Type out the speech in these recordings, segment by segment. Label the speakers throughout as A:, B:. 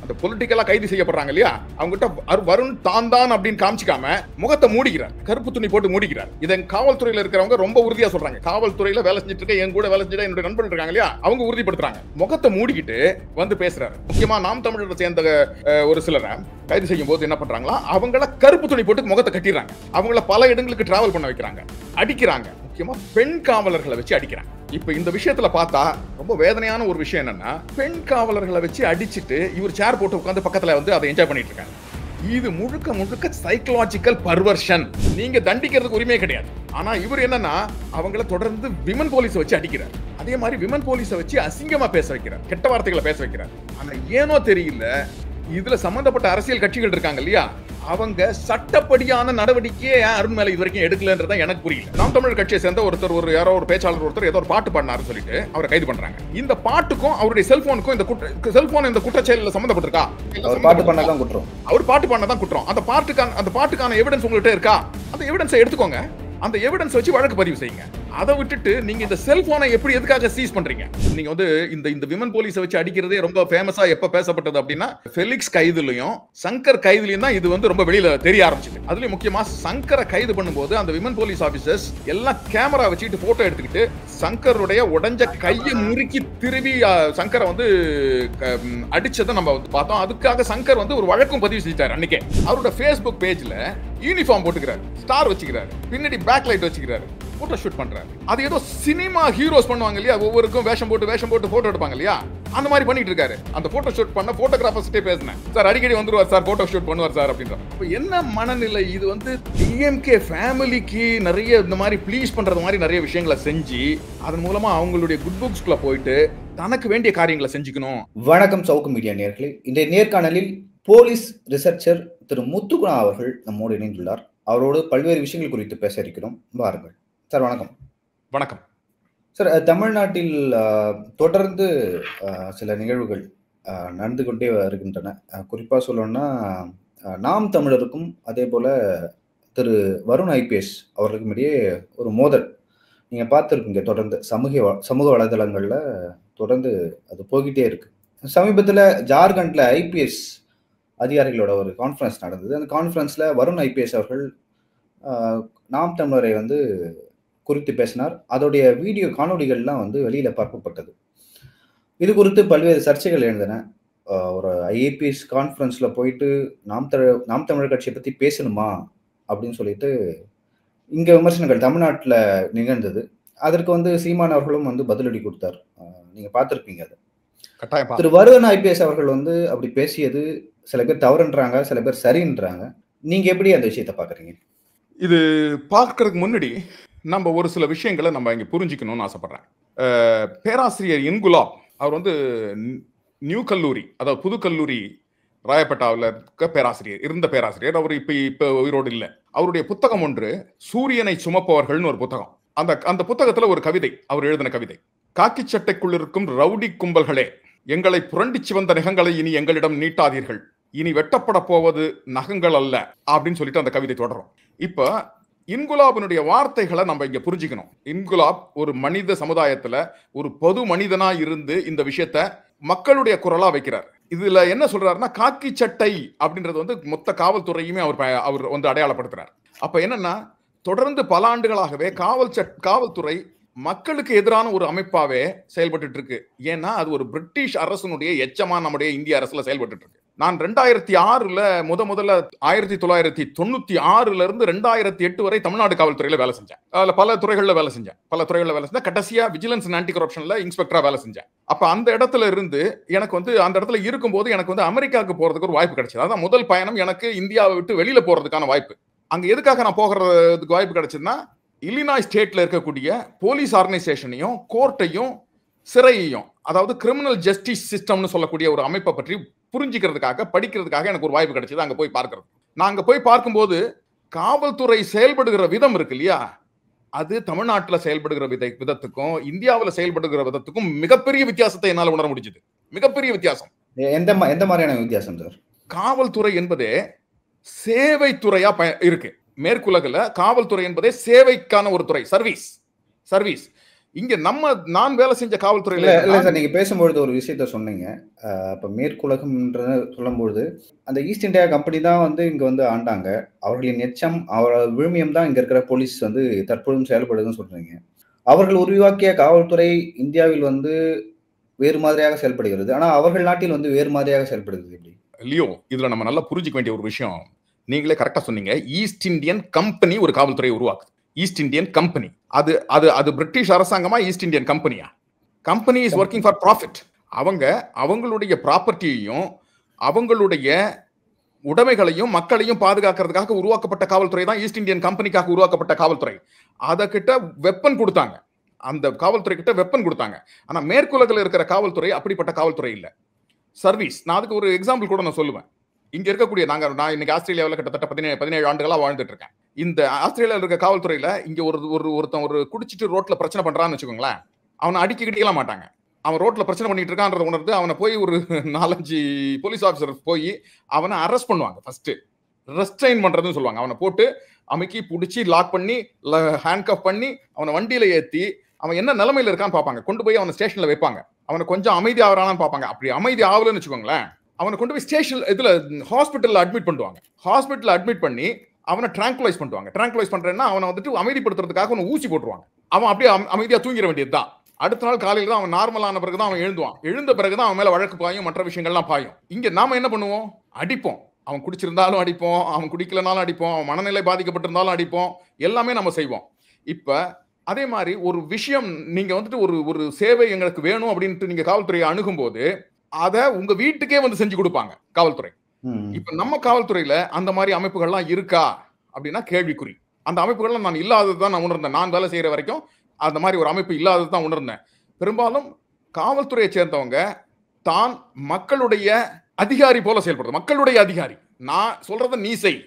A: அந்த பொலிட்டிக்கலா கைது செய்யப்படுறாங்க இல்லையா, அவங்ககிட்ட வருண் தான் அப்படின்னு காமிச்சிக்காம முகத்தை மூடிக்கிறார், கருப்பு துணி போட்டு மூடிக்கிறார். இதை காவல்துறையில இருக்கிறவங்க ரொம்ப உறுதியா சொல்றாங்க. காவல்துறையில வேலை செஞ்சுட்டு இருக்க, என் கூட வேலை செஞ்சுட்டு என்னுடைய நண்பர்கள் இருக்காங்க இல்லையா, அவங்க உறுதிப்படுத்துறாங்க. முகத்தை மூடிக்கிட்டு வந்து பேசுறாரு. முக்கியமா நாம் தமிழரை சேர்ந்த ஒரு சிலரை கைது செய்யும் போது என்ன பண்றாங்களா, அவங்கள கருப்பு துணி போட்டு முகத்தை கட்டிடுறாங்க. அவங்கள பல இடங்களுக்கு டிராவல் பண்ண வைக்கிறாங்க, அடிக்கிறாங்க. முக்கியமா பெண் காவலர்களை வச்சு அடிக்கிறாங்க. இப்ப இந்த விஷயத்துல பார்த்தா ரொம்ப வேதனையான ஒரு விஷயம் என்னன்னா, பெண் காவலர்களை வச்சு அடிச்சிட்டு இவர் சேர் போட்டு உட்கார்ந்து பக்கத்துல வந்து அதை என்ஜாய் பண்ணிட்டு இருக்காங்க. இது முழுக்க முழுக்க சைக்கலாஜிக்கல் பர்வர்ஷன். நீங்க தண்டிக்கிறதுக்கு உரிமை கிடையாது. ஆனா இவர் என்னன்னா, அவங்கள தொடர்ந்து விமன் போலீஸ் வச்சு அடிக்கிறார். அதே மாதிரி விமன் போலீஸை வச்சு அசிங்கமா பேச வைக்கிறார், கெட்ட வார்த்தைகளை பேச வைக்கிறார். ஆனா ஏனோ தெரியல, இதுல சம்பந்தப்பட்ட அரசியல் கட்சிகள் இருக்காங்க இல்லையா, அவங்க சட்டப்படியான நடவடிக்கையே அருண் மேல இது வரைக்கும் எடுக்கலன்றத எனக்கு புரியல. நாம் தமிழர் கட்சியை சேர்ந்த ஒருத்தர், யாரோ ஒரு பேச்சாளர் ஒருத்தர் ஏதோ ஒரு பாட்டு பாடினாரு சொல்லிட்டு அவரை கைது பண்றாங்க. இந்த பாட்டுக்கும் அவருடைய செல்போனுக்கும் இந்த குற்றச்செயலில் சம்பந்தப்பட்டிருக்கா?
B: அவர் பாட்டு பண்ணதான் குற்றம்.
A: அவர் பாட்டு பண்ணதான் குற்றம். அந்த பாட்டுக்கான எவிடன்ஸ் உங்கள்கிட்ட இருக்கா? அந்த எவிடன்ஸை எடுத்துக்கோங்க, அந்த எவிடன்ஸ் வச்சு வழக்கு பதிவு செய்யுங்க. அதை விட்டுட்டு நீங்க இந்த செல்போனை எப்படி எதுக்காக சீஸ் பண்றீங்க? நீங்க வந்து இந்த விமன் போலீஸை வச்சு அடிக்கிறதே ரொம்ப ஃபேமஸா எப்ப பேசப்பட்டது அப்படின்னா, ஃபெலிக்ஸ் கைதுலயும் சங்கர் கைதுலயும் தான் இது வந்து ரொம்ப வெளியில தெரிய ஆரம்பிச்சது. அதுலயும் முக்கியமா சங்கரை கைது பண்ணும்போது அந்த விமன் போலீஸ் ஆபீசர்ஸ் எல்லாம் கேமரா வச்சுட்டு போட்டோ எடுத்துக்கிட்டு சங்கருடைய உடைஞ்ச கையை முறுக்கி திரும்பி சங்கரை வந்து அடிச்சதை நம்ம வந்து பார்த்தோம். அதுக்காக சங்கர் வந்து ஒரு வழக்கும் பதிவு செஞ்சார். அன்னைக்கே அவரோட Facebook பேஜ்ல யூனிஃபார்ம் போட்டுக்கிறாரு, ஸ்டார் வச்சுக்கிறாரு, பின்னாடி பேக் லைட் வச்சுக்கிறாரு, போட்டோ ஷூட் பண்றாரு. அது ஏதோ சினிமா ஹீரோஸ் பண்ணுவாங்க இல்லையா, ஒவ்வொருக்கும் வேஷம் போட்டு போட்டோ எடுப்பாங்க இல்லையா, அந்த மாதிரி பண்ணிட்டு இருக்காரு. அந்த போட்டோ ஷூட் பண்ண போட்டோகிராஃபர்ஸ்டே பேசினேன், சார் அடிக்கடி வந்துருவார் சார், போட்டோ ஷூட் பண்ணுவார் சார் அப்படின்ற. இப்போ என்ன மனநிலை இது? வந்து டிஎம்கே ஃபேமிலிக்கு நிறைய இந்த மாதிரி ப்ளீஸ் பண்றது மாதிரி நிறைய விஷயங்களை செஞ்சு அதன் மூலமா அவங்களுடைய குட் புக்ஸ்குள்ள போயிட்டு தனக்கு வேண்டிய காரியங்களை செஞ்சுக்கணும்.
B: வணக்கம் சவுக்கு மீடியா நேயர்களே, இந்த நேர்காணலில் போலீஸ் ரிசர்ச்சர் திரு முத்துகுணா அவர்கள் நம்மோடு இணைந்துள்ளார். அவரோடு பல்வேறு விஷயங்கள் குறித்து பேச இருக்கிறோம். வாருங்கள் சார். வணக்கம்.
A: வணக்கம்
B: சார். தமிழ்நாட்டில் தொடர்ந்து சில நிகழ்வுகள் நடந்து கொண்டே வருகின்றன. குறிப்பாக சொல்லணும்னா, நாம் தமிழருக்கும் அதே போல திரு வருண் ஐபிஎஸ் அவர்களுக்கும் இடையே ஒரு மோதல் நீங்க பார்த்துருக்கீங்க. தொடர்ந்து சமூக வலைதளங்கள்ல தொடர்ந்து அது போய்கிட்டே இருக்கு. சமீபத்தில் ஜார்க்கண்ட்ல ஐபிஎஸ் அதிகாரிகளோட ஒரு கான்ஃபரன்ஸ் நடந்தது. அந்த கான்ஃபரன்ஸ்ல வருண் ஐபிஎஸ் அவர்கள் நாம் தமிழரை வந்து குறித்து பேசினார். அதோடைய வீடியோ காணொலிகள்லாம் வந்து வெளியில பார்க்கப்பட்டது. இது குறித்து பல்வேறு சர்ச்சைகள் எழுந்தன. ஒரு ஐஏபிஎஸ் கான்ஃபரன்ஸ்ல போயிட்டு நாம் தமிழர் கட்சியை பத்தி பேசணுமா அப்படின்னு சொல்லிட்டு இங்க விமர்சனங்கள் தமிழ்நாட்டில் நிகழ்ந்தது. அதற்கு வந்து சீமான் அவர்களும் வந்து பதிலடி கொடுத்தார். நீங்க பார்த்திருப்பீங்க. அது திரு வருண் ஐபிஎஸ் அவர்கள் வந்து அப்படி பேசியது சில பேர் தவறுன்றாங்க, சில பேர் சரின்றாங்க. நீங்க எப்படி அந்த விஷயத்தை பாக்குறீங்க?
A: இது பார்க்கறதுக்கு முன்னாடி நம்ம ஒரு சில விஷயங்களை நம்ம இங்க புரிஞ்சுக்கணும்னு ஆசைப்படுறேன். பேராசிரியர் இன்குலாப் அவர் வந்து நியூ கல்லூரி, அதாவது புது கல்லூரி ராயப்பேட்டாவில் இருந்த பேராசிரியர். அவர் இப்ப உயிரோடு இல்லை. அவருடைய புத்தகம் ஒன்று சூரியனை சுமப்பவர்கள்னு ஒரு புத்தகம். அந்த புத்தகத்துல ஒரு கவிதை, அவர் எழுதின கவிதை, காக்கி சட்டைக்குள் இருக்கும் ரவுடி கும்பல்களே, எங்களை புரண்டிச்சு வந்த நகங்களை இனி எங்களிடம் நீட்டாதீர்கள், இனி வெட்டப்பட போவது நகங்கள் அல்ல அப்படின்னு சொல்லிட்டு அந்த கவிதை தொடரும். இப்ப இன்குலாபினுடைய வார்த்தைகளை நம்ம இங்க புரிஞ்சுக்கணும். இன்குலாப் ஒரு மனித சமுதாயத்துல ஒரு பொது மனிதனா இருந்து இந்த விஷயத்த மக்களுடைய குரலா வைக்கிறார். இதுல என்ன சொல்றாருன்னா, காக்கி சட்டை அப்படின்றது வந்து மொத்த காவல்துறையுமே அவர் வந்து அடையாளப்படுத்துறார். அப்ப என்னன்னா, தொடர்ந்து பல ஆண்டுகளாகவே காவல்துறை மக்களுக்கு எதிரான ஒரு அமைப்பாவே செயல்பட்டு இருக்கு. ஏன்னா அது ஒரு பிரிட்டிஷ் அரசனுடைய எச்சமா நம்முடைய இந்திய அரசுல செயல்பட்டு இருக்கு. நான் 2006 முதல்ல 1996 இருந்து 2008 வரை தமிழ்நாடு காவல்துறையில வேலை செஞ்சேன். அதுல பல துறைகள்ல வேலை செஞ்சேன். கடைசியா விஜிலன்ஸ் அண்ட் ஆன்டி கரப்ஷன்ல இன்ஸ்பெக்டரா வேலை செஞ்சேன். அப்ப அந்த இடத்துல இருந்து எனக்கு வந்து அந்த இடத்துல இருக்கும்போது எனக்கு வந்து அமெரிக்காவுக்கு போறதுக்கு ஒரு வாய்ப்பு கிடைச்சது. அதான் முதல் பயணம் எனக்கு இந்தியாவை விட்டு வெளியில போறதுக்கான வாய்ப்பு. அங்க எதுக்காக நான் போகிறதுக்கு வாய்ப்பு கிடைச்சதுன்னா, இல்லினாய் ஸ்டேட்ல இருக்கக்கூடிய போலீஸ் ஆர்கனைசேஷனையும் கோர்ட்டையும் சிறையையும், அதாவது கிரிமினல் ஜஸ்டிஸ் சிஸ்டம்னு சொல்லக்கூடிய ஒரு அமைப்பை பற்றி புரிஞ்சுக்கிறதுக்காக படிக்கிறதுக்காக எனக்கு ஒரு வாய்ப்பு கிடைச்சது அங்க போய் பார்க்கறது. நான் அங்க போய் பார்க்கும்போது காவல்துறை செயல்படுகிற விதம் இருக்கு இல்லையா, அது தமிழ்நாட்டில் செயல்படுகிற விதத்துக்கும் இந்தியாவில் செயல்படுகிற விதத்துக்கும் மிகப்பெரிய வித்தியாசத்தை என்னால் உணர முடிஞ்சது. மிகப்பெரிய வித்தியாசம்.
B: எந்த மாதிரியான வித்தியாசம் சார்?
A: காவல்துறை என்பதே சேவை துறையா இருக்கு. மேற்குலகில் காவல்துறை என்பதே சேவைக்கான ஒரு துறை, சர்வீஸ். இங்க நான் வேலை செஞ்ச காவல்துறையில
B: இல்ல சார், நீங்க பேசும்பொழுது ஒரு விஷயத்த சொன்னீங்க. இப்ப மேற்குலகம்ன்றது சொல்லும்பொழுது அந்த ஈஸ்ட் இந்தியா கம்பெனி தான் வந்து இங்க வந்து ஆண்டாங்க. அவர்களின் எச்சம், விழுமியம் தான் இங்க இருக்கிற போலீஸ் வந்து தற்பொழுதும் செயல்படுதுன்னு சொல்றீங்க. அவர்கள் உருவாக்கிய காவல்துறை இந்தியாவில் வந்து வேறு மாதிரியாக செயல்படுகிறது. ஆனா அவர்கள் நாட்டில் வந்து வேறு மாதிரியாக செயல்படுகிறது எப்படி?
A: லியோ, இதுல நம்ம நல்லா புரிஞ்சுக்க வேண்டிய ஒரு விஷயம். நீங்களே கரெக்டா சொன்னீங்க. ஈஸ்ட் இந்தியன் கம்பெனி ஒரு காவல்துறையை உருவாக்குது. East Indian company. அது அது அது பிரிட்டிஷ் அரசாங்கமா ஈஸ்ட் இந்தியன் கம்பெனியா? Company is working for profit. அவங்களுடைய ப்ராப்பர்ட்டியையும் அவங்களுடைய உடைமைகளையும் மக்களையும் பாதுகாக்கிறதுக்காக உருவாக்கப்பட்ட காவல்துறை தான் ஈஸ்ட் இந்தியன் கம்பெனிக்காக உருவாக்கப்பட்ட காவல்துறை. அத கிட்ட வெப்பன் கொடுத்தாங்க. அந்த காவல்துறை கிட்ட வெப்பன் கொடுத்தாங்க. ஆனா மேற்குலகில் இருக்கிற காவல்துறை அப்படிப்பட்ட காவல்துறை இல்ல. சர்வீஸ். நான் அதுக்கு ஒரு எக்ஸாம்பிள் கூட நான் சொல்லுவேன். இங்க இருக்கக்கூடிய நான் இன்னைக்கு ஆஸ்திரேலியாவில் கிட்டத்தட்ட 17 ஆண்டுகளா வாழ்ந்துட்டு இருக்கேன். இந்த ஆஸ்திரேலியாவில் இருக்க காவல்துறையில இங்க ஒருத்தன் குடிச்சிட்டு ரோட்ல பிரச்சனை பண்றான்னு வச்சுக்கோங்களேன், அவனை அடிக்கிட்டலாம் மாட்டாங்க. அவன் ரோட்ல பிரச்சனை பண்ணிட்டு இருக்கான்றத உணர்ந்து அவனை போய் ஒரு 4-5 போலீஸ் ஆஃபீஸர் போய் அவனை அரெஸ்ட் பண்ணுவாங்க. ஃபர்ஸ்ட் ரெஸ்ட்ரெயின் பண்றதுன்னு சொல்லுவாங்க. அவனை போட்டு அமைக்கி பிடிச்சி லாக் பண்ணி ஹேண்ட் கஃப் பண்ணி அவனை வண்டியில ஏத்தி அவன் என்ன நிலைமையில இருக்கான்னு பார்ப்பாங்க. கொண்டு போய் அவனை ஸ்டேஷன்ல வைப்பாங்க. அவனை கொஞ்சம் அமைதி ஆகிறான்னு பார்ப்பாங்க. அப்படி அமைதி ஆகலன்னு வச்சுக்கோங்களேன், அவனை கொண்டு போய் ஸ்டேஷன் ஹாஸ்பிட்டல்ல அட்மிட் பண்ணுவாங்க. ஹாஸ்பிட்டல்ல அட்மிட் பண்ணி அவனை ட்ராங்குலைஸ் பண்ணுவாங்க. ட்ராங்குலைஸ் பண்றேன்னா அவனை அமைதிப்படுத்துறதுக்காக அவனை ஊசி போட்டுருவாங்க. அவன் அப்படியே அமைதியா தூங்கிட வேண்டியதுதான். அடுத்த நாள் காலையில தான் அவன் நார்மலான பிறகுதான் அவன் எழுந்துவான். எழுந்த பிறகுதான் அவன் மேல வழக்கு பாயும், மற்ற விஷயங்கள்லாம் பாயும். இங்க நாம என்ன பண்ணுவோம்? அடிப்போம். அவன் குடிச்சிருந்தாலும் அடிப்போம், அவன் குடிக்கலனாலும் அடிப்போம், அவன் மனநிலை பாதிக்கப்பட்டிருந்தாலும் அடிப்போம், எல்லாமே நம்ம செய்வோம். இப்ப அதே மாதிரி ஒரு விஷயம், நீங்க ஒரு சேவை எங்களுக்கு வேணும் அப்படின்ட்டு நீங்க காவல்துறையை அணுகும் போது அதை உங்க வீட்டுக்கே வந்து செஞ்சு கொடுப்பாங்க காவல்துறை. இப்ப நம்ம காவல்துறையில அந்த மாதிரி அமைப்புகள்லாம் இருக்கா அப்படின்னா கேள்விக்குறி. அந்த அமைப்புகள்லாம் நான் இல்லாததுதான் நான் உணர்ந்தேன். நான் வேலை செய்யற வரைக்கும் அந்த மாதிரி ஒரு அமைப்பு இல்லாததுதான் உணர்ந்தேன். பெரும்பாலும் காவல்துறையை சேர்ந்தவங்க தான் மக்களுடைய அதிகாரி போல செயல்படுறது. மக்களுடைய அதிகாரி, நான் சொல்றத நீ செய்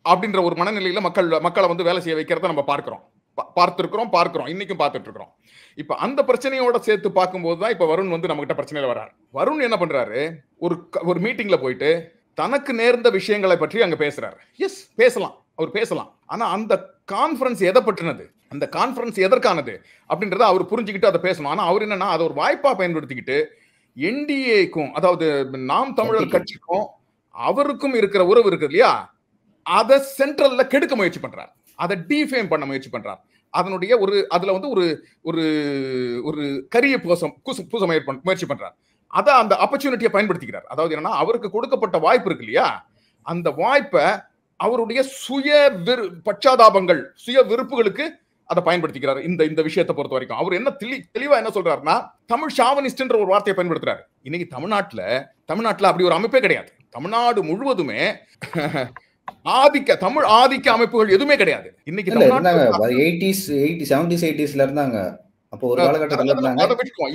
A: அப்படின்ற ஒரு மனநிலையில மக்களை வந்து வேலை செய்ய வைக்கிறத நம்ம பார்க்கிறோம், இன்னைக்கும் பார்த்துட்டு இருக்கிறோம். இப்ப அந்த பிரச்சனையோட சேர்த்து பார்க்கும்போது தான் இப்ப வருண் வந்து நம்ம கிட்ட பிரச்சனையில வர்றாரு. வருண் என்ன பண்றாரு? ஒரு மீட்டிங்ல போயிட்டு தனக்கு நேர்ந்த விஷயங்களை பற்றி அங்க பேசுறாரு. எஸ், பேசலாம், அவர் பேசலாம். ஆனா அந்த கான்ஃபரன்ஸ் எதை பற்றினது, அந்த கான்ஃபரன்ஸ் எதற்கானது அப்படின்றத அவர் புரிஞ்சுக்கிட்டு அதை பேசணும். ஆனா அவர் என்னன்னா அதை ஒரு வாய்ப்பா பயன்படுத்திக்கிட்டு என்டிஏக்கும், அதாவது நாம் தமிழர் கட்சிக்கும் அவருக்கும் இருக்கிற உறவு இருக்கு இல்லையா, அதை சென்ட்ரல்ல கெடுக்க முயற்சி பண்றார், அதை டிஃபேம் பண்ண முயற்சி பண்றார். அதனுடைய அதுல வந்து ஒரு கரிய பூச முயற்சி பண்றார். அதை அந்த ஆப்பர்ச்சுனிட்டியை பயன்படுத்திக்கிறார். அதாவது என்னன்னா அவருக்கு கொடுக்கப்பட்ட வாய்ப்பு இருக்கு இல்லையா, அந்த வாய்ப்பை அவருடைய பச்சாதாபங்கள், சுய விருப்புகளுக்கு அதை பயன்படுத்திக்கிறார். இந்த விஷயத்தை பொறுத்த வரைக்கும் அவர் என்ன தெளிவா என்ன சொல்றாருன்னா, தமிழ் ஷாவனிஸ்ட்ன்ற ஒரு வார்த்தையை பயன்படுத்துறாரு. இன்னைக்கு தமிழ்நாட்டுல அப்படி ஒரு அமைப்பே கிடையாது. தமிழ்நாடு முழுவதுமே தமிழ் ஆதிக்க அமைப்புகள் எதுவுமே கிடையாது. இன்னைக்கு
B: இருந்தாங்க. அப்போ ஒரு காலகட்டத்துல இருந்தாங்க.
A: அதை விட்டுக்குவோம்,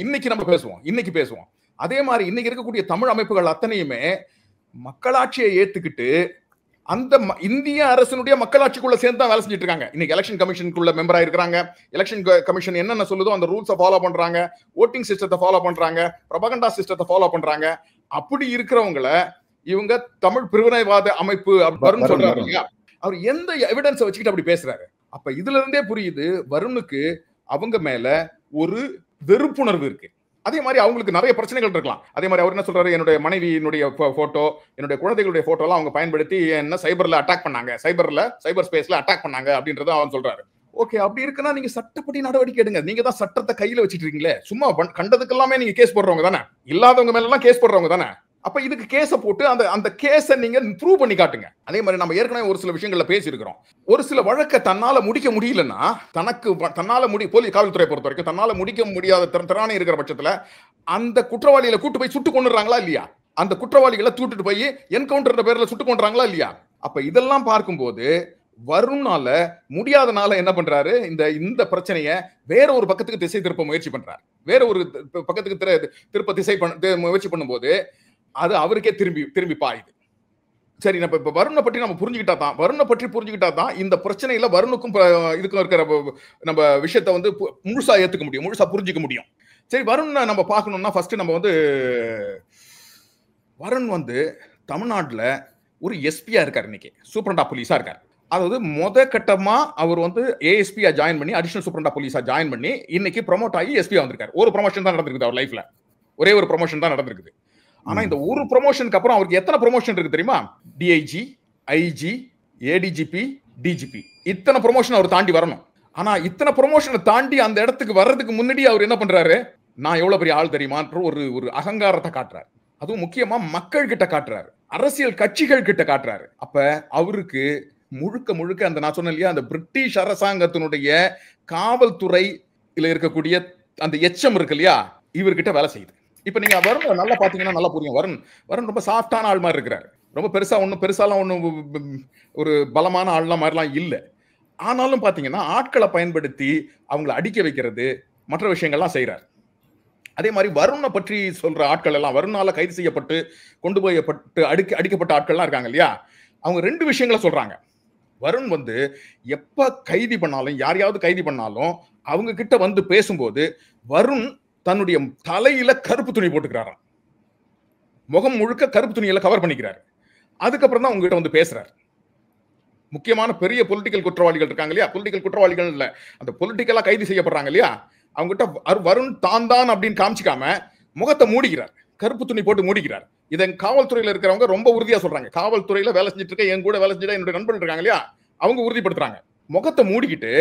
A: இன்னைக்கு பேசுவோம். அதே மாதிரி இன்னைக்கு இருக்கக்கூடிய தமிழ் அமைப்புகள் அத்தனையுமே மக்களாட்சியை ஏத்துக்கிட்டு அந்த இந்திய அரசினுடைய மக்களாட்சிக்குள்ள சேர்ந்து தான் வேலை செஞ்சுட்டு இருக்காங்க. இன்னைக்கு எலெக்ஷன் கமிஷனுக்குள்ள மெம்பரா இருக்கிறாங்க. எலெக்ஷன் கமிஷன் என்னென்ன சொல்லுதோ அந்த ரூல்ஸை ஃபாலோ பண்றாங்க, ஓட்டிங் சிஸ்டத்தை ஃபாலோ பண்றாங்க, ப்ரொபகண்டா சிஸ்டத்தை ஃபாலோ பண்றாங்க. அப்படி இருக்கிறவங்களை இவங்க தமிழ் பிரிவினைவாத அமைப்பு வருண் சொல்றாரு இல்லையா, அவர் எந்த எவிடன்ஸை வச்சுக்கிட்டு அப்படி பேசுறாரு? அப்ப இதுல இருந்தே புரியுது வருணுக்கு அவங்க மேல ஒரு வெறுப்புணர்வு இருக்கு. அதே மாதிரி அவங்களுக்கு நிறைய பிரச்சனைகள் இருக்கலாம். அதே மாதிரி அவர் என்ன சொல்றாரு, என்னுடைய மனைவியினுடைய போட்டோ, என்னுடைய குழந்தைகளுடைய போட்டோ எல்லாம் அவங்க பயன்படுத்தி என்ன சைபர்ல அட்டாக் பண்ணாங்க, சைபர் ஸ்பேஸ்ல அட்டாக் பண்ணாங்க அப்படின்றத அவன் சொல்றாரு. ஓகே, அப்படி இருக்குன்னா நீங்க சட்டப்படி நடவடிக்கை எடுங்க. நீங்க தான் சட்டத்தை கையில வச்சிட்டு இருக்கீங்களே, சும்மா கண்டதுக்கு எல்லாமே நீங்க கேஸ் போடுறவங்க தானே, இல்லாதவங்க மேல எல்லாம் கேஸ் போடுறவங்க தானே. அப்ப இதுக்கு கேஸ போட்டு அந்த கேஸை நீங்க ப்ரூவ் பண்ணி காட்டுங்க. அதே மாதிரி நம்ம ஏற்கனவே ஒரு சில விஷயங்கள்ல பேசியிருக்கிறோம். ஒரு சில வழக்கை தன்னால முடிக்க முடியலன்னா, போலீஸ் காவல்துறை பொறுத்த வரைக்கும் தன்னால முடிக்க முடியாத திறனை இருக்கிற பட்சத்துல அந்த குற்றவாளிகளை கூட்டு போய் சுட்டு கொண்டுறாங்களா இல்லையா, அந்த குற்றவாளிகளை தூக்கிட்டு போய் என்கவுண்டர் பேர்ல சுட்டு கொண்டுறாங்களா இல்லையா. அப்ப இதெல்லாம் பார்க்கும்போது வருணால முடியாதனால என்ன பண்றாரு, இந்த பிரச்சனையை வேற ஒரு பக்கத்துக்கு திசை திருப்ப முயற்சி பண்றாரு. வேற ஒரு பக்கத்துக்கு திருப்ப திசை முயற்சி பண்ணும்போது அது அவருக்கே திரும்பி பாயுது. சரி, இப்ப வருணை பற்றி நம்ம புரிஞ்சுக்கிட்டா தான் இந்த பிரச்சனையில வருணுக்கும் இதுக்கும் இருக்கிற நம்ம விஷயத்தை வந்து முழுசா ஏத்துக்க முடியும், முழுசா புரிஞ்சுக்க முடியும். சரி, வருண் நம்ம பார்க்கணும்னா ஃபர்ஸ்ட் நம்ம வந்து வருண் வந்து தமிழ்நாட்டுல ஒரு எஸ்பியா இருக்காரு, இன்னைக்கு சூப்பரண்டா போலீஸா இருக்காரு. அதாவது முத கட்டமா அவர் வந்து ஏஎஸ்பியா ஜாயின் பண்ணி அடிஷனல் சூப்பரண்டா போலீஸா ஜாயின் பண்ணி இன்னைக்கு ப்ரொமோட் ஆகி எஸ்பியா வந்திருக்காரு. ஒரு ப்ரொமோஷன் தான் நடந்திருக்குது அவர் லைஃப்ல, ஒரே ஒரு ப்ரொமோஷன் தான் நடந்திருக்குது. ஆனா இந்த ஒரு ப்ரொமோஷனுக்கு அப்புறம் அவருக்கு எத்தனை ப்ரொமோஷன் இருக்கு தெரியுமா? டிஐஜி, ஐஜி, ஏடிஜிபி, டிஜிபி, இத்தனை ப்ரொமோஷன் அவர் தாண்டி வரணும். ஆனா இத்தனை ப்ரொமோஷனை தாண்டி அந்த இடத்துக்கு வர்றதுக்கு முன்னாடி அவர் என்ன பண்றாரு? நான் எவ்வளவு பெரிய ஆள் தெரியுமான்ற ஒரு அகங்காரத்தை காட்டுறாரு. அதுவும் முக்கியமா மக்கள் கிட்ட காட்டுறாரு, அரசியல் கட்சிகள் கிட்ட காட்டுறாரு. அப்ப அவருக்கு முழுக்க முழுக்க அந்த நான் சொன்னேன் இல்லையா, அந்த பிரிட்டிஷ் அரசாங்கத்தினுடைய காவல்துறையில இருக்கக்கூடிய அந்த எச்சம் இருக்கு இல்லையா, இவர்கிட்ட வேலை செய்யுது. இப்ப நீங்க வருண் நல்லா பாத்தீங்கன்னா நல்லா புரியும். வருண் ரொம்ப சாஃப்டான ஆள் மாதிரி இருக்கிறாரு. ரொம்ப பெருசாலாம் ஒன்றும் ஒரு பலமான ஆள்லாம் மாதிரிலாம் இல்லை. ஆனாலும் பாத்தீங்கன்னா ஆட்களை பயன்படுத்தி அவங்களை அடிக்க வைக்கிறது, மற்ற விஷயங்கள்லாம் செய்யறாரு. அதே மாதிரி வருணை பற்றி சொல்ற ஆட்கள் எல்லாம், வருணால கைது செய்யப்பட்டு கொண்டு போயப்பட்டு அடிக்கப்பட்ட ஆட்கள்லாம் இருக்காங்க இல்லையா, அவங்க 2 விஷயங்களை சொல்றாங்க. வருண் வந்து எப்ப கைதி பண்ணாலும், யாரையாவது கைதி பண்ணாலும் அவங்க கிட்ட வந்து பேசும்போது வருண் தன்னுடைய தலையில கருப்பு துணி போட்டுக்கிறாராம், முகம் முழுக்க கருப்பு துணியில கவர் பண்ணிக்கிறாரு. அதுக்கப்புறம் தான் உங்ககிட்ட வந்து பேசுறாரு. முக்கியமான பெரிய பொலிட்டிக்கல் குற்றவாளிகள் இருக்காங்க இல்லையா, பொலிட்டிக்கல் குற்றவாளிகள் இல்ல, அந்த பொலிட்டிக்கலா கைது செய்யப்படுறாங்க இல்லையா, அவங்ககிட்ட வருண் தான் அப்படின்னு காமிச்சிக்காம முகத்தை மூடிக்கிறார், கருப்பு துணி போட்டு மூடிக்கிறார். இதை காவல்துறையில இருக்கிறவங்க ரொம்ப உறுதியா சொல்றாங்க. காவல்துறையில வேலை செஞ்சுட்டு இருக்க, என் கூட வேலை செஞ்சுட்டு என்னுடைய நண்பர்கள் இருக்காங்க இல்லையா, அவங்க உறுதிப்படுத்துறாங்க. முகத்தை மூடிக்கிட்டு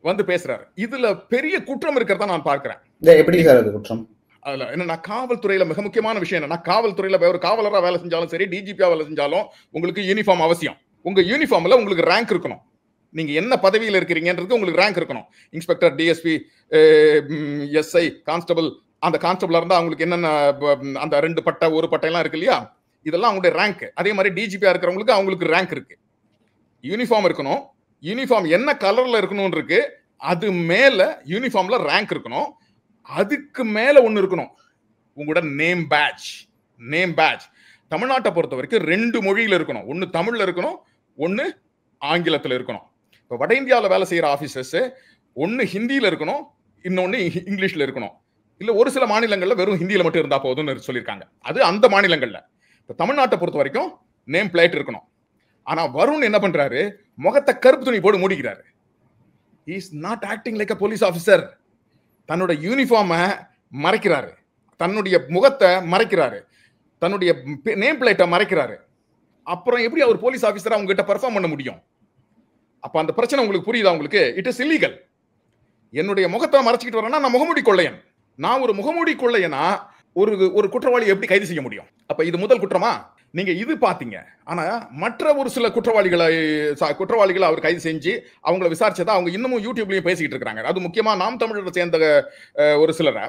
A: வந்து பேசுறாரு. இதுல பெரிய குற்றம் இருக்கிறதா நான் பார்க்கிறேன்.
B: எப்படி சார் அது குற்றம்?
A: அதுல என்னன்னா, காவல்துறையில மிக முக்கியமான விஷயம் என்னன்னா, காவல்துறையில ஒரு காவலரா வேலை செஞ்சாலும் சரி, டிஜிபியா வேலை செஞ்சாலும் உங்களுக்கு யூனிஃபார்ம் அவசியம். உங்க யூனிஃபார்ம்ல உங்களுக்கு ரேங்க் இருக்கணும். நீங்க என்ன பதவியில் இருக்கிறீங்கன்றது உங்களுக்கு ரேங்க் இருக்கணும். இன்ஸ்பெக்டர், டிஎஸ்பி, எஸ்ஐ, கான்ஸ்டபிள், அந்த கான்ஸ்டபிளா இருந்தா அவங்களுக்கு என்னென்ன அந்த 2 பட்டை 1 பட்டை எல்லாம் இருக்கு இல்லையா, இதெல்லாம் அவங்களுடைய ரேங்க். அதே மாதிரி டிஜிபியா இருக்கிறவங்களுக்கு அவங்களுக்கு ரேங்க் இருக்கு. யூனிஃபார்ம் இருக்கணும். யூனிஃபார்ம் என்ன கலர்ல இருக்கணும் இருக்கு, அது மேல யூனிஃபார்ம்ல ரேங்க் இருக்கணும். அதுக்கு மேல ஒன்னு இருக்கணும், உங்களோட நேம் பேட்ச். நேம் பேட்ச் தமிழ்நாட்டை பொறுத்த வரைக்கும் 2 மொழியில இருக்கணும். ஒன்னு தமிழ்ல இருக்கணும், ஒன்னு ஆங்கிலத்துல இருக்கணும். இப்போ வட இந்தியாவில் வேலை செய்யற ஆபீசர்ஸ் ஒன்னு ஹிந்தியில இருக்கணும், இன்னொன்னு இங்கிலீஷ்ல இருக்கணும். இல்ல ஒரு சில மாநிலங்கள்ல வெறும் ஹிந்தியில மட்டும் இருந்தா போதும்னு சொல்லியிருக்காங்க. அது அந்த மாநிலங்கள்ல. இப்போ தமிழ்நாட்டை பொறுத்த வரைக்கும் நேம் பிளேட் இருக்கணும். ஆனா வருண் என்ன பண்றாரு? முகத்தை கருப்பு துணி போட்டு மூடிக்கிறாரு. He is not acting like a police officer. தன்னோட யூனிஃபார்மை மறைக்கிறாரு, தன்னுடைய முகத்தை மறைக்கிறாரு, தன்னுடைய நேம் பிளேட்டை மறைக்கிறாரு. அப்புறம் எப்படி அவர் போலீஸ் ஆபீசரா உங்ககிட்ட பெர்ஃபார்ம் பண்ண முடியும்? அப்ப அந்த பிரச்சனை உங்களுக்கு புரியுதா? உங்களுக்கு இட் இஸ் இல்லீகல். என்னுடைய முகத்தை மறைச்சிக்கிட்டு வரேன்னா நான் முகமூடி கொள்ளையன். நான் ஒரு முகமூடி கொள்ளையனா ஒரு குற்றவாளி எப்படி கைது செய்ய முடியும்? அப்ப இது முதல் குற்றமா? நீங்க இது பாத்தீங்க. ஆனா மற்ற ஒரு சில குற்றவாளிகளை அவர் கைது செஞ்சு அவங்கள விசாரிச்சதா அவங்க இன்னமும் யூடியூப்லயும் பேசிக்கிட்டு இருக்காங்க. அது முக்கியமா நாம் தமிழரை சேர்ந்த ஒரு சிலரை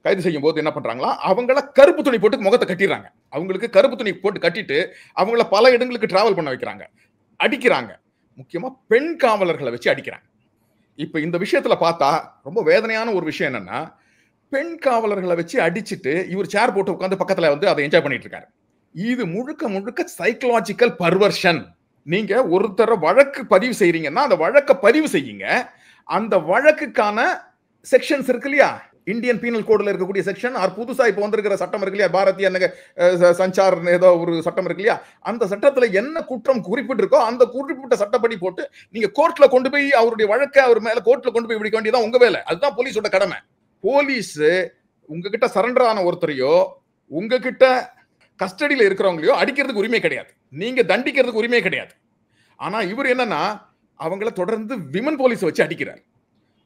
A: கைது செய்யும் போது என்ன பண்றாங்களா, அவங்கள கருப்பு துணி போட்டு முகத்தை கட்டிடுறாங்க. அவங்களுக்கு கருப்பு துணி போட்டு கட்டிட்டு அவங்கள பல இடங்களுக்கு டிராவல் பண்ண வைக்கிறாங்க, அடிக்கிறாங்க. முக்கியமா பெண் காவலர்களை வச்சு அடிக்கிறாங்க. இப்ப இந்த விஷயத்துல பார்த்தா ரொம்ப வேதனையான ஒரு விஷயம் என்னன்னா, பெண் காவலர்களை வச்சு அடிச்சுட்டு இவர் சேர் போட்டு உட்கார்ந்து பக்கத்துல வந்து அதை என்ஜாய் பண்ணிட்டு இருக்காரு. இது முழுக்க முழுக்க சைக்கலாஜிக்கல் பர்வர்ஷன். நீங்க ஒருத்தர வழக்கு பதிவு செய்றீங்கன்னா அந்த வழக்கை பதிவு செய்யுங்க. அந்த வழக்குக்கான செக்ஷன்ஸ் இருக்கு இல்லையா, இந்தியன் பீனல் கோட்ல இருக்கக்கூடிய செக்ஷன், புதுசா இப்ப வந்திருக்கிற சட்டம் இருக்கு இல்லையா, பாரதிய சஞ்சார் ஏதோ ஒரு சட்டம் இருக்கு இல்லையா, அந்த சட்டத்துல என்ன குற்றம் குறிப்பிட்டு இருக்கோ அந்த குறிப்பிட்ட சட்டப்படி போட்டு நீங்க கோர்ட்ல கொண்டு போய் அவருடைய வழக்கை அவர் மேல கோர்ட்ல கொண்டு போய் விடிக்க வேண்டியதான் உங்க வேலை. அதுதான் போலீஸோட கடமை. போலீஸ் உங்ககிட்ட சரண்டர் ஆன ஒருத்தரையோ உங்ககிட்ட கஸ்டடியில இருக்கிறவங்களையோ அடிக்கிறதுக்கு உரிமை கிடையாது, நீங்க தண்டிக்கிறதுக்கு உரிமை கிடையாது. ஆனா இவர் என்னன்னா அவங்கள தொடர்ந்து விமன் போலீஸ் வச்சு அடிக்கிறார்.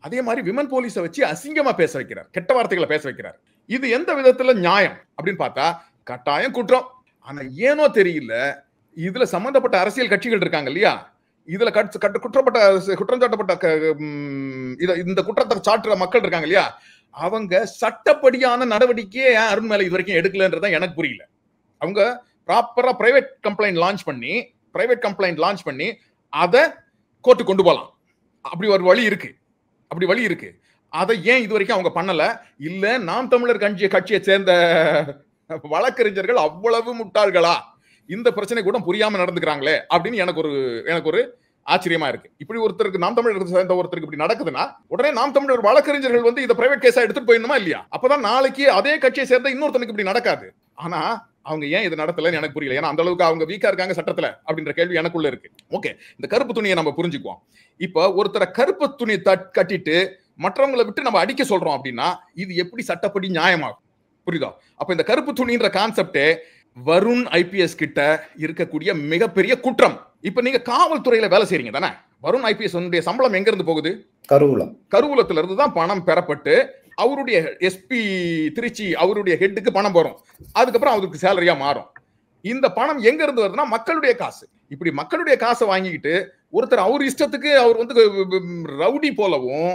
A: அதே மாதிரி விமன் போலீஸை வச்சு அசிங்கமா பேச வைக்கிறார், கெட்ட வார்த்தைகளை பேச வைக்கிறார். இது எந்த விதத்துல நியாயம் அப்படின்னு பார்த்தா கட்டாயம் குற்றம். ஆனா ஏனோ தெரியல, இதுல சம்பந்தப்பட்ட அரசியல் கட்சிகள் இருக்காங்க இல்லையா, இதுல குற்றம் சாட்டப்பட்ட இந்த குற்றத்தை சாட்டுற மக்கள் இருக்காங்க இல்லையா, அவங்க சட்டப்படியான நடவடிக்கையே ஏன் அருண் மேல இது வரைக்கும் எடுக்கலன்றத எனக்கு புரியல. அவங்க ப்ராப்பரா பிரைவேட் கம்ப்ளைண்ட் லான்ச் பண்ணி அதை கோர்ட்டு கொண்டு போகலாம். அப்படி ஒரு வழி இருக்கு. அதை ஏன் இது வரைக்கும் அவங்க பண்ணல? இல்ல நாம் தமிழர் கட்சியை சேர்ந்த வழக்கறிஞர்கள் அவ்வளவு முட்டாள்களா, இந்த பிரச்சனை கூட புரியாம நடந்துக்கிறாங்களே அப்படின்னு எனக்கு ஒரு ஆச்சரியமா இருக்கு. இப்படி ஒருத்தருக்கு, நாம் தமிழர் சேர்ந்த ஒருத்தருக்கு இப்படி நடக்குதுன்னா உடனே நாம் தமிழர் வழக்கறிஞர்கள் வந்து இதை பிரைவேட் கேஸா எடுத்துட்டு போயிடணுமா இல்லையா? அப்பதான் நாளைக்கு அதே கட்சியை சேர்ந்த இன்னொருத்தனுக்கு இப்படி நடக்காது. ஆனா அவங்க ஏன் இது நடத்தலன்னு எனக்கு புரியல. ஏன்னா அந்த அளவுக்கு அவங்க வீக்கா இருக்காங்க சட்டத்துல அப்படின்ற கேள்வி எனக்குள்ள இருக்கு. ஓகே, இந்த கருப்பு துணியை நம்ம புரிஞ்சுக்குவோம். இப்போ ஒருத்தரை கருப்பு துணி கட்டிட்டு மற்றவங்களை விட்டு நம்ம அடிக்க சொல்றோம் அப்படின்னா இது எப்படி சட்டப்படி நியாயமாகும்? புரியுதா? அப்ப இந்த கருப்பு துணின்ற கான்செப்டே வருண் ஐபிஎஸ் கிட்ட இருக்கக்கூடிய மிகப்பெரிய குற்றம். இப்ப நீங்க காவல்துறையில வேலை செய்றீங்க தானே? வருண் ஐபிஎஸ் சம்பளம் எங்க இருந்து போகுது? கருவூலத்துல இருந்து தான் பணம் பெறப்பட்டு அவருடைய எஸ்பி திருச்சி அவருடைய ஹெட்டுக்கு பணம் வரும். அதுக்கப்புறம் அவருக்கு சேலரியா மாறும். இந்த பணம் எங்க இருந்து வருதுன்னா மக்களுடைய காசு. இப்படி மக்களுடைய காசை வாங்கிக்கிட்டு ஒருத்தர் அவர் இஷ்டத்துக்கு அவர் ரவுடி போலவும்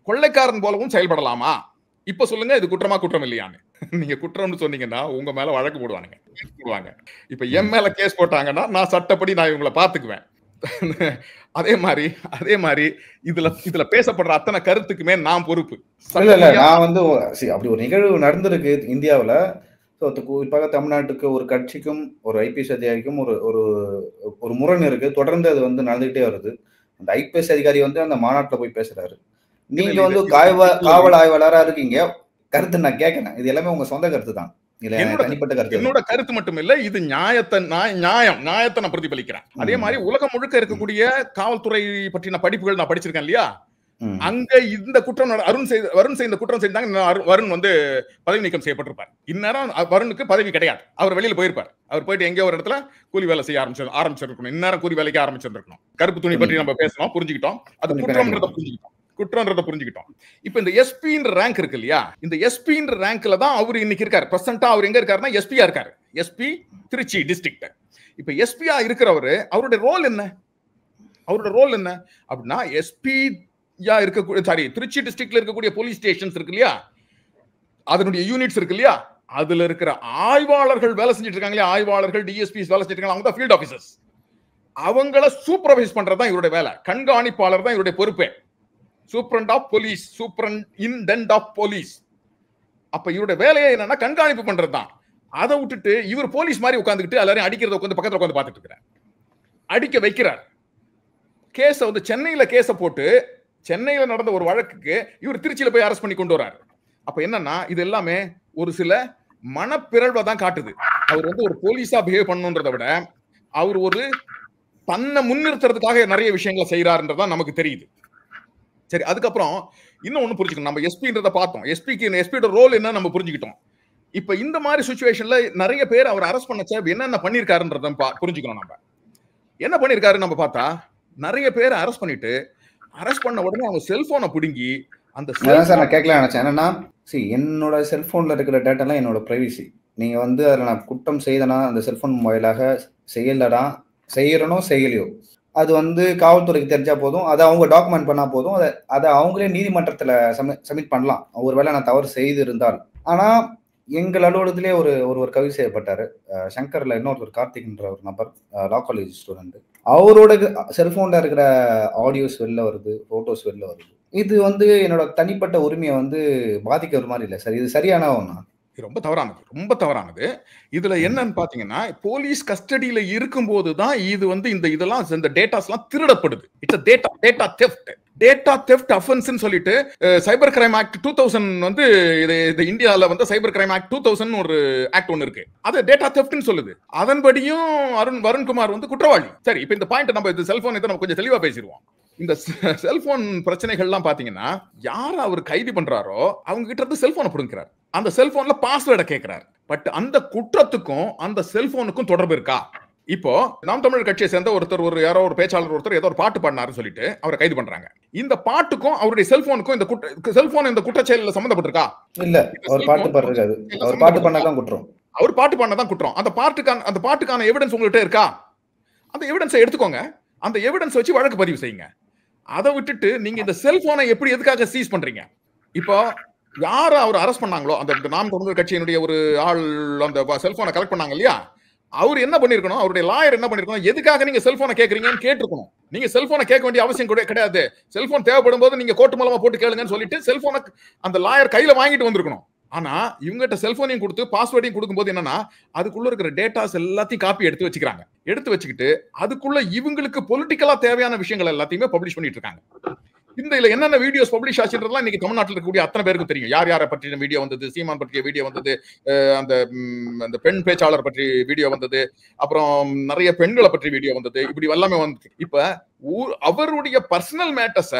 A: கொள்ளைக்காரன் போலவும் செயல்படலாமா? இப்ப சொல்லுங்க, இது குற்றமா குற்றம் இல்லையான்னு. நீங்க குற்றம்னு சொன்னீங்கன்னா உங்க மேல வழக்கு போடுவாங்க. இப்ப என் மேல கேஸ் போட்டாங்கன்னா நான் சட்டப்படி நான் இவங்களை பாத்துக்குவேன். அதே மாதிரி இதுல பேசப்படுற அத்தனை கருத்துக்குமே நான் பொறுப்பு.
B: நான் அப்படி ஒரு நிகழ்வு நடந்திருக்கு இந்தியாவுல. குறிப்பாக தமிழ்நாட்டுக்கு ஒரு கட்சிக்கும் ஒரு ஐபிஎஸ் அதிகாரிக்கும் ஒரு முரண் இருக்கு. தொடர்ந்து அது நடந்துகிட்டே வருது. அந்த ஐபிஎஸ் அதிகாரி அந்த மாநாட்டுல போய் பேசுறாரு. நீங்க காவல் ஆய்வாளரா இருக்கீங்க, கருத்து நான் கேட்கிறேன். இது எல்லாமே உங்க சொந்த கருத்து தான்,
A: என்னோட கருத்து மட்டும் இல்ல. இது நியாயத்தை நான் பிரதிபலிக்கிறேன். அதே மாதிரி உலகம் முழுக்க இருக்கக்கூடிய காவல்துறை பற்றின படிப்புகள் நான் படிச்சிருக்கேன் இல்லையா? அங்க இந்த குற்றம் வருண் செய்த குற்றம் செஞ்சாங்க. வருண் பதவி நீக்கம் செய்யப்பட்டிருப்பார். இந்நேரம் வருணுக்கு பதவி கிடையாது, அவர் வெளியில போயிருப்பார். அவர் போயிட்டு எங்கேயோ ஒரு இடத்துல கூலி வேலை செய்ய ஆரம்பிச்சிருக்கணும். இந்நேரம் கூலி வேலைக்கு ஆரம்பிச்சிருக்கணும். கருப்பு துணி பற்றி நம்ம பேசணும், புரிஞ்சுக்கிட்டோம். அது குற்றம்ன்றத புரிஞ்சுக்கிட்டோம். இப்ப இந்த எஸ்பின்ற ரேங்க் இருக்கு இல்லையா? இந்த எஸ்பின்ற ரேங்க்ல தான் அவர் இன்னைக்கு இருக்காரு. பிரசன்டா அவர் எங்க இருக்காருன்னா எஸ்பியா இருக்காரு. SP Trichy district. இப்ப எஸ்பியா இருக்கிறவரு அவருடைய ரோல் என்ன? அப்படின்னா எஸ்பியா திருச்சி டிஸ்ட்ரிக்ட்ல இருக்கக்கூடிய போலீஸ் ஸ்டேஷன்ஸ் இருக்கு இல்லையா, அதனுடைய யூனிட்ஸ் இருக்கு இல்லையா, அதுல இருக்கிற ஆய்வாளர்கள் வேலை செஞ்சுட்டு இருக்காங்க இல்லையா, ஆய்வாளர்கள் டிஎஸ்பி வேலை செஞ்சுட்டு இருக்காங்க. அவங்க தான் ஃபீல்ட் ஆபீசர்ஸ். அவங்கள சூப்பர்வைஸ் பண்றதுதான் இவருடைய வேலை. கண்காணிப்பாளர் தான் இவருடைய பொறுப்பே. Superintendent of police, superintendent of police. அப்ப இவருடைய வேலையை என்னன்னா கண்காணிப்பு பண்றதுதான். அதை விட்டுட்டு இவர் போலீஸ் மாதிரி உட்காந்துக்கிட்டு எல்லாரையும் அடிக்கிறத பக்கத்துல உட்காந்து பார்த்துட்டு இருக்கிறார், அடிக்க வைக்கிறார். கேஸ சென்னையில கேஸ போட்டு சென்னையில நடந்த ஒரு வழக்குக்கு இவர் திருச்சியில போய் அரெஸ்ட் பண்ணி கொண்டு வர்றாரு. அப்ப என்னன்னா இது எல்லாமே ஒரு சில மனப்பிறழ்வை தான் காட்டுது. அவர் ஒரு போலீஸா பிஹேவ் பண்ணணுன்றதை விட அவர் தன்னை முன்னிறுத்துறதுக்காக நிறைய விஷயங்களை செய்யறாருன்றதான் நமக்கு தெரியுது. சரி, அதுக்கப்புறம் இன்னும் ஒண்ணு புரிஞ்சுக்கணும். நம்ம எஸ்பின்றத பார்த்தோம். எஸ்பியோட ரோல் என்ன நம்ம புரிஞ்சுக்கிட்டோம். இப்ப இந்த மாதிரி சிச்சுவேஷன்ல நிறைய பேர் அவர் அரெஸ்ட் பண்ணச்ச என்னென்ன பண்ணிருக்காருன்றத புரிஞ்சுக்கணும். நம்ம என்ன பண்ணிருக்காரு நம்ம பார்த்தா, நிறைய பேர் அரெஸ்ட் பண்ணிட்டு அரெஸ்ட் பண்ண உடனே அவங்க செல்போனை பிடுங்கி அந்த
B: நான் கேட்கலாம் நினைச்சேன். என்னன்னா என்னோட செல்போன்ல இருக்கிற டேட்டா எல்லாம் என்னோட பிரைவசி. நீங்க அதுல நான் குற்றம் செய்தனா அந்த செல்போன் வாயிலாக செய்யறனோ செய்யலையோ அது காவல்துறைக்கு தெரிஞ்சா போதும், அதை அவங்க டாக்குமெண்ட் பண்ணா போதும், அதை அவங்களே நீதிமன்றத்துல சப்மிட் பண்ணலாம் ஒருவேளை நான் தவறு செய்து இருந்தால். ஆனா எங்கள் அலுவலகத்திலே ஒருவர் கைது செய்யப்பட்டாரு. சங்கர்ல இன்னொருத்தர் கார்த்திக்ன்ற ஒரு நபர், லா காலேஜ் ஸ்டூடெண்ட். அவரோட செல்போன்ல இருக்கிற ஆடியோஸ் வெளில வருது, போட்டோஸ் வெளில வருது. இது என்னோட தனிப்பட்ட உரிமையை பாதிக்கிற மாதிரி இல்லை சார். இது சரியான ஒண்ணா?
A: ரொம்ப தவறானது. இதுல என்னன்னு பாத்தீங்கன்னா, போலீஸ் கஸ்டடியில இருக்கும் போதுதான் இதெல்லாம் இந்த டேட்டாஸ் எல்லாம் திருடப்படுது. It's data theft. Data theft offence சொல்லிட்டு சைபர் கிரைம் ஆக்ட் 2000 இது இந்தியால சைபர் கிரைம் ஆக்ட் 2000 ஒரு ஆக்ட் ஒன்னு இருக்கு. அது டேட்டா தெஃப்ட்னு சொல்லுது. அதன்படியும் வருண்குமார் குற்றவாளி. சரி, இப்ப இந்த பாயிண்ட் நம்ம செல்போன் நம்ம கொஞ்சம் தெளிவா பேசிடுவோம். இந்த செல்போன் பிரச்சனைகள்லாம் பாத்தீங்கன்னா, யார் அவர் கைது பண்றாரோ அவங்க கிட்ட இருந்து செல்போனை புடுங்கிறார். அந்த செல்போன்ல பாஸ்வேர்டை கேட்கிறார். பட் அந்த குற்றத்துக்கும் அந்த செல்போனுக்கும் தொடர்பு இருக்கா? இப்போ நாம் தமிழர் கட்சியை சேர்ந்த யாரோ ஒரு பேச்சாளர் ஒருத்தர் ஏதோ ஒரு பாட்டு பாடினாருன்னு சொல்லிட்டு அவரை கைது பண்றாங்க. இந்த பாட்டுக்கும் அவருடைய செல்போனுக்கும் இந்த குற்றச்செயலில் சம்பந்தப்பட்டிருக்கா?
B: இல்ல, அவர் பாட்டு பாடுறாரு. அவர் பாட்டு பண்ணதான் குற்றம்.
A: அவர் பாட்டு பண்ணதான் குற்றம். அந்த பாட்டுக்கான எவிடன்ஸ் உங்கள்கிட்ட இருக்கா? அந்த எவிடன்ஸை எடுத்துக்கோங்க. அந்த எவிடன்ஸ் வச்சு வழக்கு பதிவு செய்யுங்க. அதை விட்டுட்டு நீங்க இந்த செல்போனை எதுக்காக சீஸ் பண்றீங்க? இப்போ யார அவர் அரெஸ்ட் பண்ணாங்களோ, அந்த நாம் தமிழர் கட்சியினுடைய ஒரு ஆள் அந்த செல்போனை கலெக்ட் பண்ணாங்க இல்லையா, அவர் என்ன பண்ணிருக்கணும், அவருடைய லாயர் என்ன பண்ணிருக்கணும், எதுக்காக நீங்க செல்போனை கேட்கறீங்கன்னு கேட்டிருக்கணும். நீங்க செல்போனை கேட்க வேண்டிய அவசியம் கூட கிடையாது. செல்போன் தேவைப்படும் போது நீங்க கோர்ட்டு மூலமா போட்டு கேளுங்கன்னு சொல்லிட்டு செல்போனை அந்த லாயர் கையில வாங்கிட்டு வந்திருக்கணும். ஆனா இவங்ககிட்ட செல்போனையும் கொடுத்து பாஸ்வேர்டையும் கொடுக்கும்போது என்னன்னா, அதுக்குள்ள இருக்கிற டேட்டாஸ் எல்லாத்தையும் காப்பி எடுத்து வச்சுக்கிறாங்க. எடுத்து வச்சுக்கிட்டு அதுக்குள்ள இவங்களுக்கு பொலிட்டிக்கலா தேவையான விஷயங்கள் எல்லாத்தையுமே பப்ளிஷ் பண்ணிட்டு இருக்காங்க. இதுல என்னென்ன வீடியோஸ் பப்ளிஷ் ஆச்சுன்றதுலாம் இன்னைக்கு தமிழ்நாட்டில் இருக்கக்கூடிய அத்தனை பேருக்கு தெரியும். யார் யாரை பற்றின வீடியோ வந்தது, சீமான் பற்றிய வீடியோ வந்தது, அந்த அந்த பெண் பேச்சாளர் பற்றி வீடியோ வந்தது, அப்புறம் நிறைய பெண்களை பற்றி வீடியோ வந்தது, இப்படி எல்லாமே வந்து இப்ப அவருடைய பர்சனல் மேட்டர்ஸ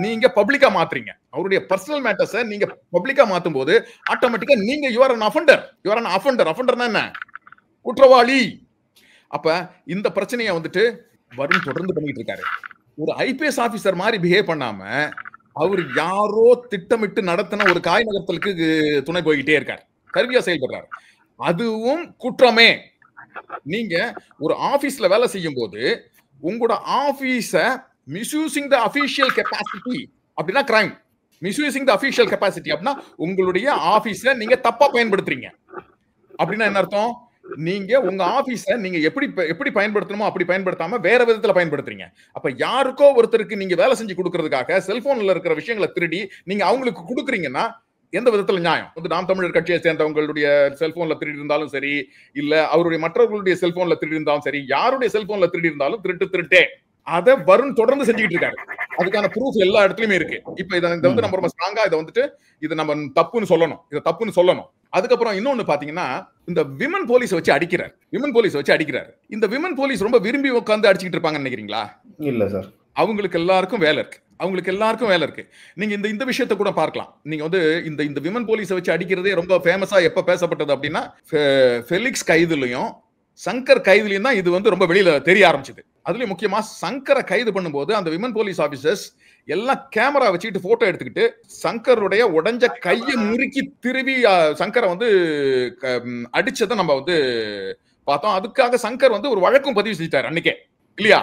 A: நீங்க பப்ளிக்கா மாத்துறீங்க. அவருடைய பர்சனல் மேட்டர்ஸ நீங்க பப்ளிக்கா மாத்தும் போது ஆட்டோமேட்டிக்கா நீங்க you are an offender. You are an offender. அஃபெண்டர்னா என்ன? குற்றவாளி. அப்ப இந்த பிரச்சனையை வந்துட்டு வருண் தொடர்ந்து பண்ணிட்டு இருக்காரு. ஒரு ஐபிஎஸ் ஆபீசர் மாதிரி பிஹேவ் பண்ணாம அவர் யாரோ திட்டமிட்டு நடத்தின ஒரு காய் நகர்த்தலுக்கு துணை போய்கிட்டே இருக்காரு, கருவியா செயல்படுறாரு. அதுவும் குற்றமே. நீங்க ஒரு ஆபீஸ்ல வேலை செய்யும் போது உங்களோட ஆபீஸ மிஸ்யூசிங் த அபிஷியல் கெப்பாசிட்டி அப்படின்னா கிரைம். மிஸ்யூசிங் த அபிஷியல் கெப்பாசிட்டி அப்படின்னா உங்களுடைய ஆபீஸ நீங்க தப்பா பயன்படுத்துறீங்க. அப்படின்னா என்ன அர்த்தம்? நீங்க உங்க ஆபீஸ நீங்க எப்படி பயன்படுத்தணுமோ அப்படி பயன்படுத்தாம வேற விதத்துல பயன்படுத்துறீங்க. அப்ப யாருக்கோ ஒருத்தருக்கு நீங்க வேலை செஞ்சு கொடுக்கறதுக்காக செல்போன்ல இருக்கிற விஷயங்களை திருடி நீங்க அவங்களுக்கு கொடுக்குறீங்கன்னா எந்த விதத்துல நியாயம்? வந்து நாம் தமிழர் கட்சியை சேர்ந்தவங்களுடைய செல்போன்ல திருடி இருந்தாலும் சரி, இல்ல அவருடைய மற்றவர்களுடைய செல்போன்ல திருடி இருந்தாலும் சரி, யாருடைய செல்போன்ல திருடி இருந்தாலும் திருட்டே. அதை வருண் தொடர்ந்து செஞ்சுக்கிட்டு இருக்காரு. அதுக்கான ப்ரூஃப் எல்லா இடத்துலயுமே இருக்கு. இப்ப இதை வந்து நம்ம ரொம்ப ஸ்ட்ராங்கா இதை வந்துட்டு இதை நம்ம தப்புன்னு சொல்லணும். அதுக்கப்புறம் இன்னொன்னு பாத்தீங்கன்னா, இந்த விமன் போலீஸ் வச்சு அடிக்கிறார். இந்த விமன் போலீஸ் ரொம்ப விரும்பி உட்கார்ந்து அடிச்சுக்கிட்டு இருப்பாங்கன்னு நினைக்கிறீங்களா?
B: இல்ல சார்,
A: அவங்களுக்கு எல்லாருக்கும் வேலை இருக்கு. நீங்க இந்த விஷயத்தை கூட பார்க்கலாம். நீங்க வந்து இந்த விமன் போலீஸை வச்சு அடிக்கிறதே ரொம்ப ஃபேமஸா எப்ப பேசப்பட்டது அப்படின்னா, ஃபெலிக்ஸ் கைதுலயும் சங்கர் கைதுலயும் தான் இது வந்து ரொம்ப வெளியில தெரிய ஆரம்பிச்சது. அதுலயும் முக்கியமா சங்கரை கைது பண்ணும்போது அந்த விமன் போலீஸ் ஆபீசர்ஸ் எல்லாம் கேமரா வச்சுக்கிட்டு போட்டோ எடுத்துக்கிட்டு சங்கருடைய உடைஞ்ச கையை முறுக்கி திருவி சங்கரை வந்து அடிச்சதை நம்ம வந்து பார்த்தோம். அதுக்காக சங்கர் வந்து ஒரு வழக்கும் பதிவு செஞ்சிட்டாரு அன்னைக்கே, இல்லையா?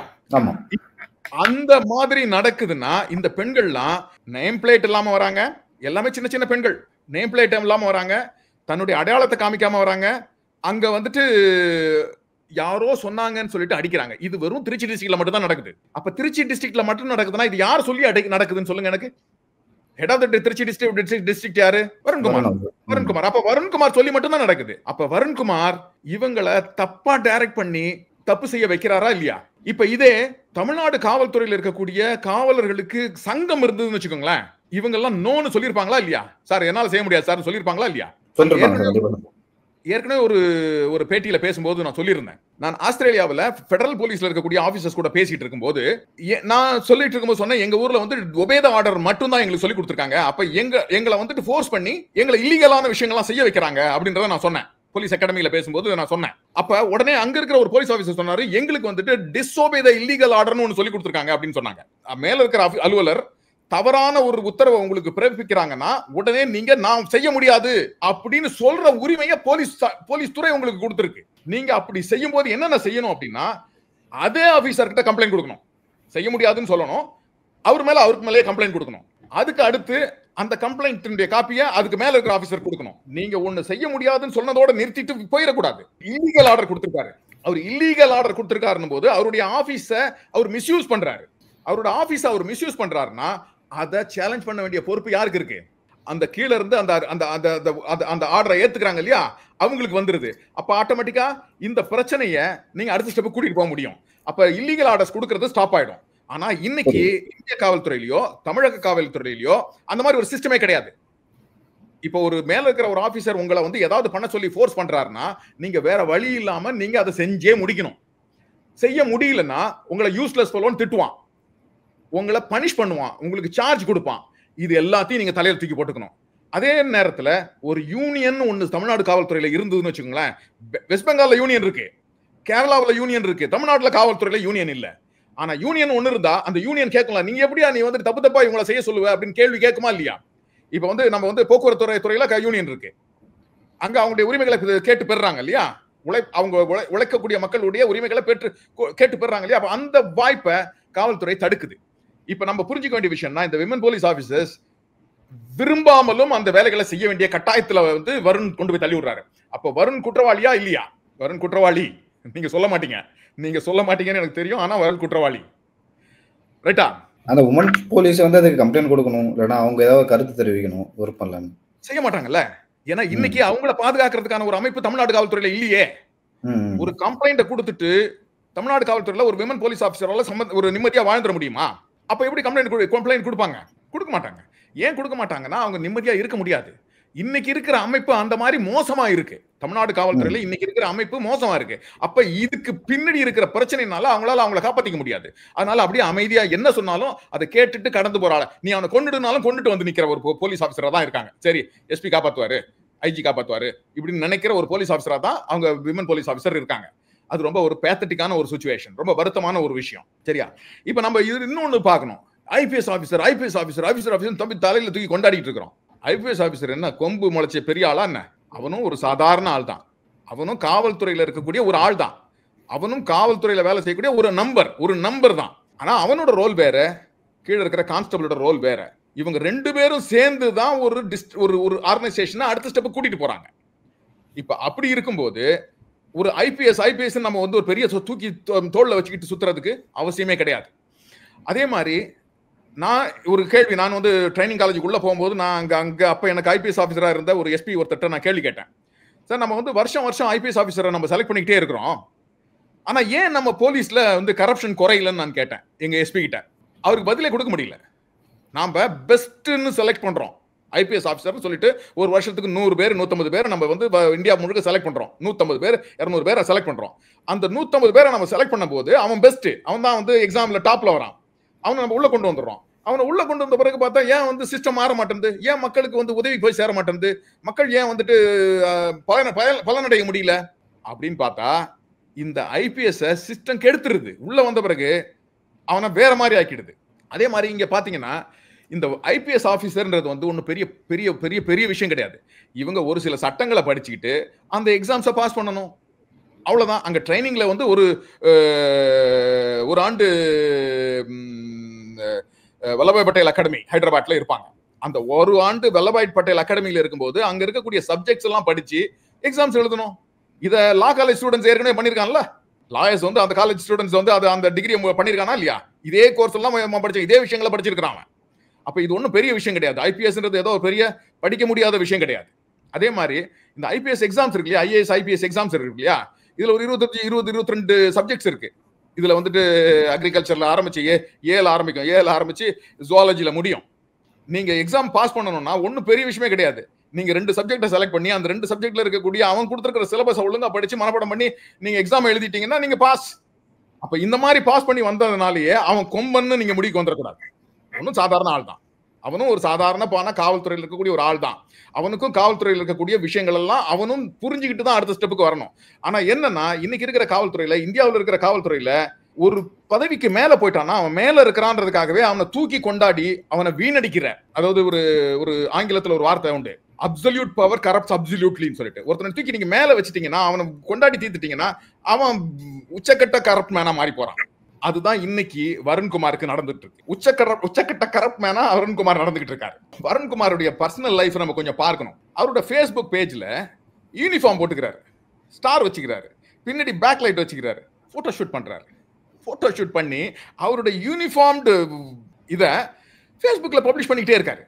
A: அந்த மாதிரி நடக்குதுன்னா இந்த பெண்கள்லாம் நேம் பிளேட் இல்லாம வராங்க. எல்லாமே சின்ன சின்ன பெண்கள் நேம் பிளேட் இல்லாம வராங்க, தன்னுடைய அடையாளத்தை காமிக்காம வராங்க. அங்க வந்துட்டு யாரோ சொன்னாங்கன்னு சொல்லிட்டு அடிக்கிறாங்க. இது வெறும் திருச்சி டிஸ்ட்ரிக்ட்ல மட்டும் தான் நடக்குது. அப்ப திருச்சி டிஸ்ட்ரிக்ட்ல மட்டும் நடக்குதுன்னா இது யார் சொல்லி நடக்குதுன்னு சொல்லுங்க எனக்கு. Head of the Trichy district யாரு? வருண்குமார். அப்ப வருண்குமார் சொல்லி மட்டும் தான் நடக்குது. அப்ப வருண்குமார் இவங்களை தப்பா டைரக்ட் பண்ணி தப்பு செய்ய வைக்கிறாரா இல்லையா? இப்ப இதே தமிழ்நாடு காவல்துறையில் இருக்கக்கூடிய காவலர்களுக்கு சங்கம் இருந்ததுன்னு வச்சுக்கோங்களேன், இவங்க எல்லாம் நோன்னு சொல்லிருப்பாங்களா இல்லையா? சார் என்னால செய்ய முடியாது சார் சொல்லிருப்பாங்களா இல்லையா? ஏற்கனவே ஒரு பேட்டியில பேசும்போது நான் சொல்லியிருந்தேன், நான் ஆஸ்திரேலியாவில் பெடரல் போலீஸ்ல இருக்கக்கூடிய ஆபீசர்ஸ் கூட பேசிட்டு இருக்கும்போது நான் சொல்லிட்டு இருக்கும்போது சொன்னேன், எங்க ஊர்ல வந்து ஒபே தி ஆர்டர் மட்டும் தான் எங்களுக்கு சொல்லி கொடுத்துருக்காங்க. அப்ப எங்களை வந்துட்டு ஃபோர்ஸ் பண்ணி எங்களை இல்லீகலான விஷயங்கள்லாம் செய்ய வைக்கிறாங்க அப்படின்றத நான் சொன்னேன். போலீஸ் அகாடமியில பேசும்போது நான் சொன்னேன். அப்ப உடனே அங்க இருக்கிற ஒரு போலீஸ் ஆபீசர் சொன்னாரு, எங்களுக்கு வந்துட்டு டிஸ்ஓபே தி இல்லீகல் ஆர்டர்னு ஒன்னு சொல்லி கொடுத்துருக்காங்க அப்படின்னு சொன்னாங்க. மேல இருக்கிற அலுவலர் தவறான ஒரு உத்தரவை உங்களுக்கு பிறப்பிக்கிறாங்கன்னா உடனே நீங்க நான் செய்ய முடியாது அப்படின்னு சொல்ற உரிமையை போலீஸ் துறை உங்களுக்கு கொடுத்திருக்கு. நீங்க அப்படி செய்யும் போது என்னென்ன செய்யணும் அப்படின்னா, அதே ஆபீசர் கிட்ட கம்ப்ளைண்ட் கொடுக்கணும். செய்ய முடியாதுன்னு சொல்லணும், அவருக்கு மேலே கம்ப்ளைண்ட் கொடுக்கணும். அதுக்கு அடுத்து அந்த கம்ப்ளைண்ட் காப்பியை அதுக்கு மேல இருக்கிற ஆபீசர் கொடுக்கணும். நீங்க ஒண்ணு செய்ய முடியாதுன்னு சொன்னதோட நிறுத்திட்டு போயிடக்கூடாது. இல்லீகல் ஆர்டர் கொடுத்திருக்காரு. அவர் இல்லீகல் ஆர்டர் கொடுத்திருக்காருன்னு போது அவருடைய ஆபீஸ அவர் மிஸ்யூஸ் பண்றாரு. அவரோட ஆபீஸ அவர் மிஸ்யூஸ் பண்றாருன்னா அதை சேலஞ்ச் பண்ண வேண்டிய பொறுப்பு யாருக்கு இருக்கு? அந்த கீழ இருந்து அந்த ஆர்டரை ஏத்துக்கிறாங்க இல்லையா, அவங்களுக்கு வந்துருது. அப்ப ஆட்டோமேட்டிக்கா இந்த பிரச்சனையை நீங்க அடுத்த ஸ்டெப் கூட்டிட்டு போக முடியும். அப்ப இல்லீகல் ஆர்டர்ஸ் கொடுக்கறது ஸ்டாப் ஆயிடும். ஆனா இன்னைக்கு இந்திய காவல்துறையிலயோ தமிழக காவல்துறையிலயோ அந்த மாதிரி ஒரு சிஸ்டமே கிடையாது. இப்போ ஒரு மேல இருக்கிற ஒரு ஆபீசர் உங்களை வந்து ஏதாவது பண்ண சொல்லி ஃபோர்ஸ் பண்றாருன்னா நீங்க வேற வழி இல்லாம நீங்க அதை செஞ்சே முடிக்கணும். செய்ய முடியலன்னா உங்களை யூஸ்லெஸ் ஃபெலோன்னு திட்டுவான், உங்களை பனிஷ் பண்ணுவான், உங்களுக்கு சார்ஜ் கொடுப்பான். இது எல்லாத்தையும் நீங்க தலையில தூக்கி போட்டுக்கணும். அதே நேரத்துல ஒரு யூனியன் ஒண்ணு தமிழ்நாடு காவல்துறையில இருந்ததுன்னு வச்சுக்கோங்களேன். வெஸ்ட் பெங்கால்ல யூனியன் இருக்கு, கேரளாவில் யூனியன் இருக்கு, தமிழ்நாட்டுல காவல்துறையில யூனியன் இல்ல. ஆனா யூனியன் ஒண்ணு இருந்தா அந்த யூனியன் கேட்கலாம், நீங்க எப்படியா நீ வந்து தப்பா இவங்களை செய்ய சொல்லுவ அப்படின்னு கேள்வி கேட்குமா இல்லையா? இப்ப வந்து நம்ம வந்து போக்குவரத்து துறையில யூனியன் இருக்கு, அங்க அவங்களுடைய உரிமைகளை கேட்டு பெறாங்க இல்லையா, அவங்க உழைக்கக்கூடிய மக்களுடைய உரிமைகளை கேட்டு பெறாங்க இல்லையா? அப்ப அந்த வாய்ப்பை காவல்துறை தடுக்குது. இப்ப நம்ம புரிஞ்சுக்க வேண்டிய விஷயம்னா, இந்த விமன் போலீஸ் ஆபீசர்ஸ் விரும்பாமலும் அந்த வேலைகளை செய்ய வேண்டிய கட்டாயத்துல வந்து வருண் கொண்டு போய் தள்ளி விடுறாரு. அப்ப வருண் குற்றவாளியா இல்லையா? வருண் குற்றவாளி. நீங்க சொல்ல மாட்டீங்கன்னு எனக்கு தெரியும், ஆனா வருண் குற்றவாளி. ரைட்டா?
B: அந்த உமன் போலீஸ் வந்து அதுக்கு கம்ப்ளைண்ட் கொடுக்கணும், இல்லைன்னா அவங்க ஏதாவது கருத்து தெரிவிக்கணும், விருப்பம் இல்லைன்னு
A: செய்ய மாட்டாங்கல்ல. ஏன்னா இன்னைக்கு அவங்கள பாதுகாக்கிறதுக்கான ஒரு அமைப்பு தமிழ்நாடு காவல்துறையில இல்லையே. ஒரு கம்ப்ளைண்ட் கொடுத்துட்டு தமிழ்நாடு காவல்துறையில ஒரு விமன் போலீஸ் ஆபீசரால ஒரு நிம்மதியா வாழ்ந்துட முடியுமா? அப்ப எப்படி கம்ப்ளைண்ட் கொடுப்பாங்க? கொடுக்க மாட்டாங்க. ஏன் கொடுக்க மாட்டாங்கன்னா அவங்க நிம்மதியா இருக்க முடியாது. இன்னைக்கு இருக்கிற அமைப்பு அந்த மாதிரி மோசமா இருக்கு. தமிழ்நாடு காவல்துறையில இன்னைக்கு இருக்கிற அமைப்பு மோசமா இருக்கு. அப்ப இதுக்கு பின்னாடி இருக்கிற பிரச்சனைனால அவங்கள காப்பாத்திக்க முடியாது. அதனால அப்படியே அமைதியா என்ன சொன்னாலும் அதை கேட்டுட்டு கடந்து போறாள். நீ அவனை கொண்டுடுனாலும் கொண்டுட்டு வந்து நிக்கிற ஒரு போலீஸ் ஆபீசரா தான் இருக்காங்க. சரி, எஸ்பி காப்பாத்துவாரு, ஐஜி காப்பாத்துவாரு இப்படின்னு நினைக்கிற ஒரு போலீஸ் ஆபீசரா தான் அவங்க விமன் போலீஸ் ஆபீசர் இருக்காங்க. அது ரொம்ப ஒரு பேத்தட்டிக்கான ஒரு சிச்சுவேஷன், ரொம்ப வருத்தமான ஒரு விஷயம். சரியா? இப்ப நம்ம இது இன்னொன்னு பார்க்கணும். ஐபிஎஸ் ஆபீசர் தம்பி தலையில தூக்கி கொண்டாடிட்டு இருக்கிறோம். ஐபிஎஸ் ஆபீசர் என்ன கொம்பு முளைச்ச பெரிய ஆளா என்ன? அவனும் ஒரு சாதாரண ஆள் தான். அவனும் காவல்துறையில இருக்கக்கூடிய ஒரு ஆள் தான். அவனும் காவல்துறையில வேலை செய்யக்கூடிய ஒரு நம்பர் தான். ஆனா அவனோட ரோல் வேற, கீழே இருக்கிற கான்ஸ்டபிளோட ரோல் வேற. இவங்க 2 பேரும் சேர்ந்து தான் ஒரு ஆர்கனைசேஷனை அடுத்த ஸ்டெப் கூட்டிட்டு போறாங்க. இப்ப அப்படி இருக்கும்போது ஒரு ஐபிஎஸ் நம்ம வந்து ஒரு பெரிய தூக்கி தோல்ல வச்சுக்கிட்டு சுத்துறதுக்கு அவசியமே கிடையாது. அதே மாதிரி நான் ஒரு கேள்வி, நான் வந்து ட்ரைனிங் காலேஜுக்குள்ள போகும்போது நான் அங்க அப்ப எனக்கு ஐபிஎஸ் ஆஃபீஸரா இருந்த ஒரு எஸ்பி ஒருத்தட்ட நான் கேள்வி கேட்டேன். சார், நம்ம வந்து வருஷம் ஐபிஎஸ் ஆஃபீஸரை நம்ம செலக்ட் பண்ணிக்கிட்டே இருக்கிறோம். ஆனா ஏன் நம்ம போலீஸ்ல வந்து கரப்ஷன் குறையலன்னு நான் கேட்டேன் எங்க எஸ்பி கிட்ட. அவருக்கு பதிலே கொடுக்க முடியல. நாம பெஸ்ட்னு செலக்ட் பண்றோம் ஐபிஎஸ் ஆஃபீஸர் சொல்லிட்டு ஒரு வருஷத்துக்கு 100 பேர் 150 பேர் நம்ம வந்து இந்தியா முழுக்க செலக்ட் பண்றோம். 150 பேர் 200 பேரை செலக்ட் பண்றோம். அந்த 150 பேரை நம்ம செலக்ட் பண்ணும் போது அவன் பெஸ்ட், அவன் தான் வந்து எக்ஸாம்ல டாப்ல வரான். அவனை நம்ம உள்ள கொண்டு வந்துடுறோம். அவனை உள்ள கொண்டு வந்த பிறகு பார்த்தா ஏன் வந்து சிஸ்டம் மாற மாட்டேங்குது? ஏன் மக்களுக்கு வந்து உதவி போய் சேர மாட்டேங்குது? மக்கள் ஏன் வந்துட்டு பலனடைய முடியல அப்படின்னு பார்த்தா இந்த ஐபிஎஸ் சிஸ்டம் கெடுத்துருது. உள்ள வந்த பிறகு அவனை வேற மாதிரி ஆக்கிடுது. அதே மாதிரி இங்க பாத்தீங்கன்னா இந்த ஐபிஎஸ் ஆபீசர்ன்றது வந்து ஒன்றும் பெரிய பெரிய பெரிய பெரிய விஷயம் கிடையாது. இவங்க ஒரு சில சட்டங்களை படிச்சுக்கிட்டு அந்த எக்ஸாம்ஸை பாஸ் பண்ணணும், அவ்வளவுதான். அங்க ட்ரைனிங்ல வந்து ஒரு ஆண்டு வல்லபாய் பட்டேல் அகாடமி ஹைதராபாத்ல இருப்பாங்க. அந்த ஒரு ஆண்டு வல்லபாய் பட்டேல் அகாடமியில இருக்கும்போது அங்க இருக்கக்கூடிய சப்ஜெக்ட்ஸ் எல்லாம் படிச்சு எக்ஸாம்ஸ் எழுதணும். இத லா காலேஜ் ஸ்டூடெண்ட்ஸ் ஏற்கனவே பண்ணிருக்காங்கல்ல. லாயர்ஸ் வந்து அந்த காலேஜ் ஸ்டூடெண்ட்ஸ் வந்து அந்த டிகிரி பண்ணிருக்கானா இல்லையா? இதே கோர்ஸ் எல்லாம் படிச்ச இதே விஷயங்களை படிச்சிருக்கான். அப்ப இது ஒன்றும் பெரிய விஷயம் கிடையாது. ஐபிஎஸ்ன்றது ஏதோ ஒரு பெரிய படிக்க முடியாத விஷயம் கிடையாது. அதே மாதிரி இந்த ஐபிஎஸ் எக்ஸாம்ஸ் இருக்கு இல்லையா, ஐஏஎஸ் ஐபிஎஸ் எக்ஸாம்ஸ் இருக்கு இல்லையா, இதுல ஒரு 22 சப்ஜெக்ட்ஸ் இருக்கு. இதுல வந்துட்டு அக்ரிகல்ச்சர்ல ஆரம்பிச்சு ஏல ஆரம்பிச்சு ஜுவாலஜில முடியும். நீங்க எக்ஸாம் பாஸ் பண்ணணும்னா ஒன்னும் பெரிய விஷயமே கிடையாது. நீங்க 2 சப்ஜெக்டை செலக்ட் பண்ணி அந்த 2 சப்ஜெக்ட்ல இருக்கக்கூடிய அவன் கொடுத்திருக்கிற சிலபஸ் ஒழுங்கா படிச்சு மனப்பாடம் பண்ணி நீங்க எக்ஸாம் எழுதிட்டீங்கன்னா நீங்க பாஸ். அப்ப இந்த மாதிரி பாஸ் பண்ணி வந்ததுனாலேயே அவன் கொம்பன்னு நீங்க முடிவுக்கு வந்துடக்கூடாது. அவனும் சாதாரண ஆள் தான். அவனும் ஒரு சாதாரண காவல்துறையில் இருக்கக்கூடிய ஒரு ஆள் தான். அவனுக்கும் காவல்துறையில் இருக்கக்கூடிய விஷயங்கள் எல்லாம் அவனும் புரிஞ்சுக்கிட்டு தான் அடுத்த ஸ்டெப்புக்கு வரணும். ஆனா என்னன்னா இன்னைக்கு இருக்கிற காவல்துறையில, இந்தியாவில் இருக்கிற காவல்துறையில ஒரு பதவிக்கு மேல போயிட்டான்னா அவன் மேல இருக்கிறான்றதுக்காகவே அவனை தூக்கி கொண்டாடி அவனை வீணடிக்கிற, அதாவது ஒரு ஆங்கிலத்துல ஒரு வார்த்தை உண்டு, அப்சல்யூட் பவர் கரப்ட்ஸ் அப்சல்யூட்லின்னு சொல்லிட்டு. ஒருத்தனை தூக்கி நீங்க மேல வச்சுட்டீங்கன்னா, அவனை கொண்டாடி தீர்த்துட்டீங்கன்னா அவன் உச்சக்கட்ட கரப்ட் மேனா மாறி போறான். அதுதான் இன்னைக்கு வருண்குமாருக்கு நடந்துட்டு இருக்கு. உச்சக்கட்ட கரப்ட் மேனா வருண்குமார் நடந்துகிட்டு இருக்காரு. வருண்குமாருடைய பர்சனல் லைஃப் நம்ம கொஞ்சம் பார்க்கணும். அவரோட ஃபேஸ்புக் பேஜ்ல யூனிஃபார்ம் போட்டுக்கிறாரு, ஸ்டார் வச்சுக்கிறாரு, பின்னாடி பேக் லைட் வச்சுக்கிறாரு, போட்டோ ஷூட் பண்றாரு. போட்டோ ஷூட் பண்ணி அவருடைய யூனிஃபார்ம்டு இத ஃபேஸ்புக்ல பப்ளிஷ் பண்ணிக்கிட்டே இருக்காரு.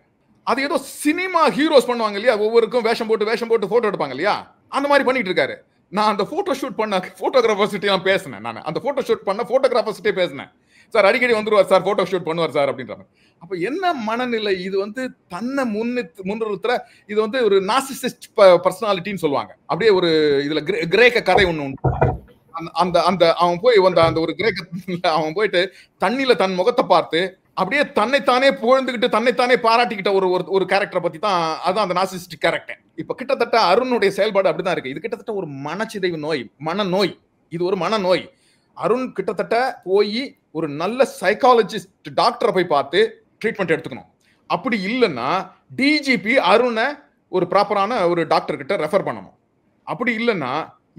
A: அது ஏதோ சினிமா ஹீரோஸ் பண்ணுவாங்க இல்லையா, ஒவ்வொருக்கும் வேஷம் போட்டு போட்டோ எடுப்பாங்க இல்லையா, அந்த மாதிரி பண்ணிட்டு இருக்காரு. நான் அந்த போட்டோ ஷூட் பண்ண போட்டோகிராஃபர்ஸ்கிட்ட நான் பேசினேன். நான் அந்த போட்டோ ஷூட் பண்ண போட்டோகிராஃபர்ஸ்கிட்டே பேசினேன். சார் அடிக்கடி வந்துருவார் சார், போட்டோ ஷூட் பண்ணுவார் சார் அப்படின்றாங்க. அப்ப என்ன மனநிலை இது? வந்து தன்னை முன்னிறுத்துற, இது வந்து ஒரு நார்சிசிஸ்ட் பர்சனாலிட்டின்னு சொல்லுவாங்க. அப்படியே ஒரு இதுல கிரேக்க கதை ஒண்ணு உண்டு. அந்த அவன் போய் வந்த அந்த ஒரு கிரேக்க அவன் போயிட்டு தண்ணியில தன் முகத்தை பார்த்து அப்படியே தன்னைத்தானே புகழ்ந்துகிட்டு தன்னைத்தானே பாராட்டிக்கிட்ட ஒரு கேரக்டரை பத்தி தான், அதுதான் அந்த நார்சிசிஸ்டிக் கேரக்டர். இப்ப கிட்டத்தட்ட அருணுடைய செயல்பாடு அப்படிதான் இருக்கு. இது கிட்டத்தட்ட ஒரு மனச்சிதைவு நோய், மனநோய். இது ஒரு மனநோய். அருண் கிட்டத்தட்ட போய் ஒரு நல்ல சைக்காலஜிஸ்ட் டாக்டரை போய் பார்த்து ட்ரீட்மெண்ட் எடுத்துக்கணும். அப்படி இல்லைன்னா டிஜிபி அருணை ஒரு ப்ராப்பரான ஒரு டாக்டர் கிட்ட ரெஃபர் பண்ணணும். அப்படி இல்லைன்னா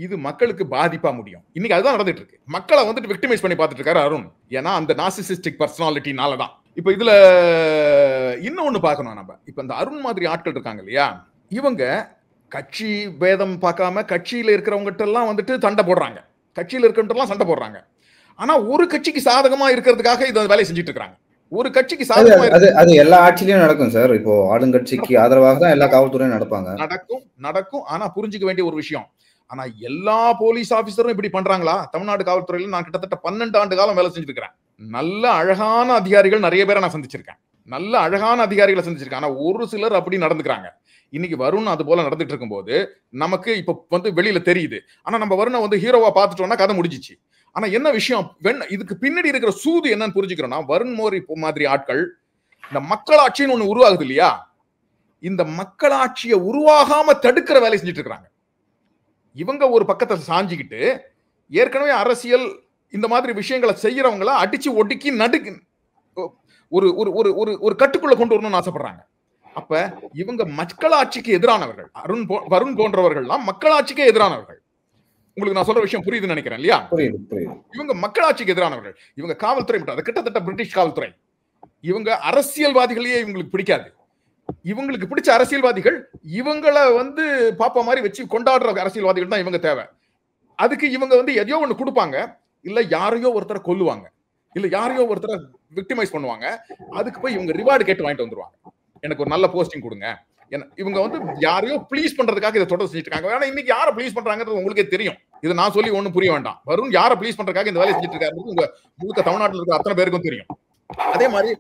A: இது மக்களுக்கு பாதிப்பா முடியும். இன்னைக்கு அதுதான் நடந்துட்டு இருக்கு. மக்களை வந்துட்டு விக்டிமைஸ் பண்ணி பார்த்துட்டு இருக்காரு அருண். ஏன்னா அந்த நார்சிசிஸ்டிக் பர்சனாலிட்டினாலதான். இப்ப இதுல இன்னொன்னு பார்க்கணும் நம்ம. இப்ப இந்த அருண் மாதிரி ஆட்கள் இருக்காங்க இல்லையா, இவங்க கட்சி பேதம் பார்க்காம கட்சியில இருக்கிறவங்ககிட்ட எல்லாம் வந்துட்டு சண்டை போடுறாங்க, கட்சியில இருக்கிறவங்க எல்லாம் சண்டை போடுறாங்க. ஆனா ஒரு கட்சிக்கு சாதகமா இருக்கிறதுக்காக இதை வேலையை செஞ்சுட்டு இருக்காங்க. ஒரு கட்சிக்கு சாதகமா
B: அது எல்லா ஆட்சியிலயும் நடக்கும் சார். இப்போ ஆளுங்கட்சிக்கு ஆதரவாக தான் எல்லா காவல்துறையும் நடப்பாங்க.
A: நடக்கும். ஆனா புரிஞ்சுக்க வேண்டிய ஒரு விஷயம், ஆனா எல்லா போலீஸ் ஆபீசரும் இப்படி பண்றாங்களா? தமிழ்நாடு காவல்துறையில நான் கிட்டத்தட்ட 12 ஆண்டு காலம் வேலை செஞ்சுட்டு இருக்கிறேன். நல்ல அழகான அதிகாரிகள் நிறைய பேரை நான் சந்திச்சிருக்கேன். நல்ல அழகான அதிகாரிகளை சந்திச்சிருக்கேன். ஆனா ஒரு சிலர் அப்படி நடந்துக்கிறாங்க. இன்னைக்கு வருண் அது போல நடந்துட்டு இருக்கும்போது நமக்கு இப்ப வந்து வெளியில தெரியுது. ஆனா நம்ம வருணை வந்து ஹீரோவா பார்த்துட்டோம்னா கதை முடிஞ்சிச்சு. ஆனா என்ன விஷயம், இதுக்கு பின்னாடி இருக்கிற சூது என்னன்னு புரிஞ்சுக்கிறோம்னா, வருண் மோரி மாதிரி ஆட்கள் இந்த மக்களாட்சின்னு ஒண்ணு உருவாகுது இல்லையா, இந்த மக்களாட்சியை உருவாகாம தடுக்கிற வேலை செஞ்சுட்டு இருக்காங்க. இவங்க ஒரு பக்கத்தை சாஞ்சிக்கிட்டு ஏற்கனவே அரசியல் இந்த மாதிரி விஷயங்களை செய்யறவங்கள அடிச்சு ஒடுக்கி நடுக்கு ஒரு ஒரு ஒரு ஒரு ஒரு கட்டுக்குள்ள கொண்டு வரணும்னு ஆசைப்படுறாங்க. அப்ப இவங்க மக்களாட்சிக்கு எதிரானவர்கள். வருண் போன்றவர்கள்லாம் மக்களாட்சிக்கு எதிரானவர்கள். உங்களுக்கு நான் சொல்ற விஷயம் புரியுதுன்னு நினைக்கிறேன் இல்லையா? இவங்க மக்களாட்சிக்கு எதிரானவர்கள். இவங்க காவல்துறை மட்டும், அது கிட்டத்தட்ட பிரிட்டிஷ் காவல்துறை. இவங்க அரசியல்வாதிகளையே இவங்களுக்கு பிடிக்காது. இவங்களுக்கு பிடிச்ச அரசியல்வாதிகள் இவங்களை வந்து பாப்பா மாதிரி வச்சு கொண்டாடுற அரசியல்வாதிகள் தான் இவங்க தேவை. அதுக்கு இவங்க வந்து எதையோ ஒண்ணு கொடுப்பாங்க, இல்ல யாரையோ ஒருத்தரை கொல்லுவாங்க, இல்ல யாரையோ ஒருத்தரை விக்டிமைஸ் பண்ணுவாங்க. அதுக்கு போய் இவங்க ரிவார்டு கேட்டு வாங்கிட்டு வந்துருவாங்க. எனக்கு ஒரு நல்ல போஸ்டிங் கொடுங்க. இவங்க வந்து யாரையோ ப்ளீஸ் பண்றதுக்காக இதை தொடர்ந்து செஞ்சுட்டு இருக்காங்க. ஆனா இன்னைக்கு யாரை ப்ளீஸ் பண்றாங்கிறது உங்களுக்கே தெரியும். இதை நான் சொல்லி ஒண்ணும் புரிய வேண்டாம். வருண் யாரை ப்ளீஸ் பண்றதுக்காக இந்த வேலையை செஞ்சுட்டு இருக்காரு உங்க முழுக்க தமிழ்நாட்டில் இருக்கிற அத்தனை பேருக்கும் தெரியும். அதே மாதிரி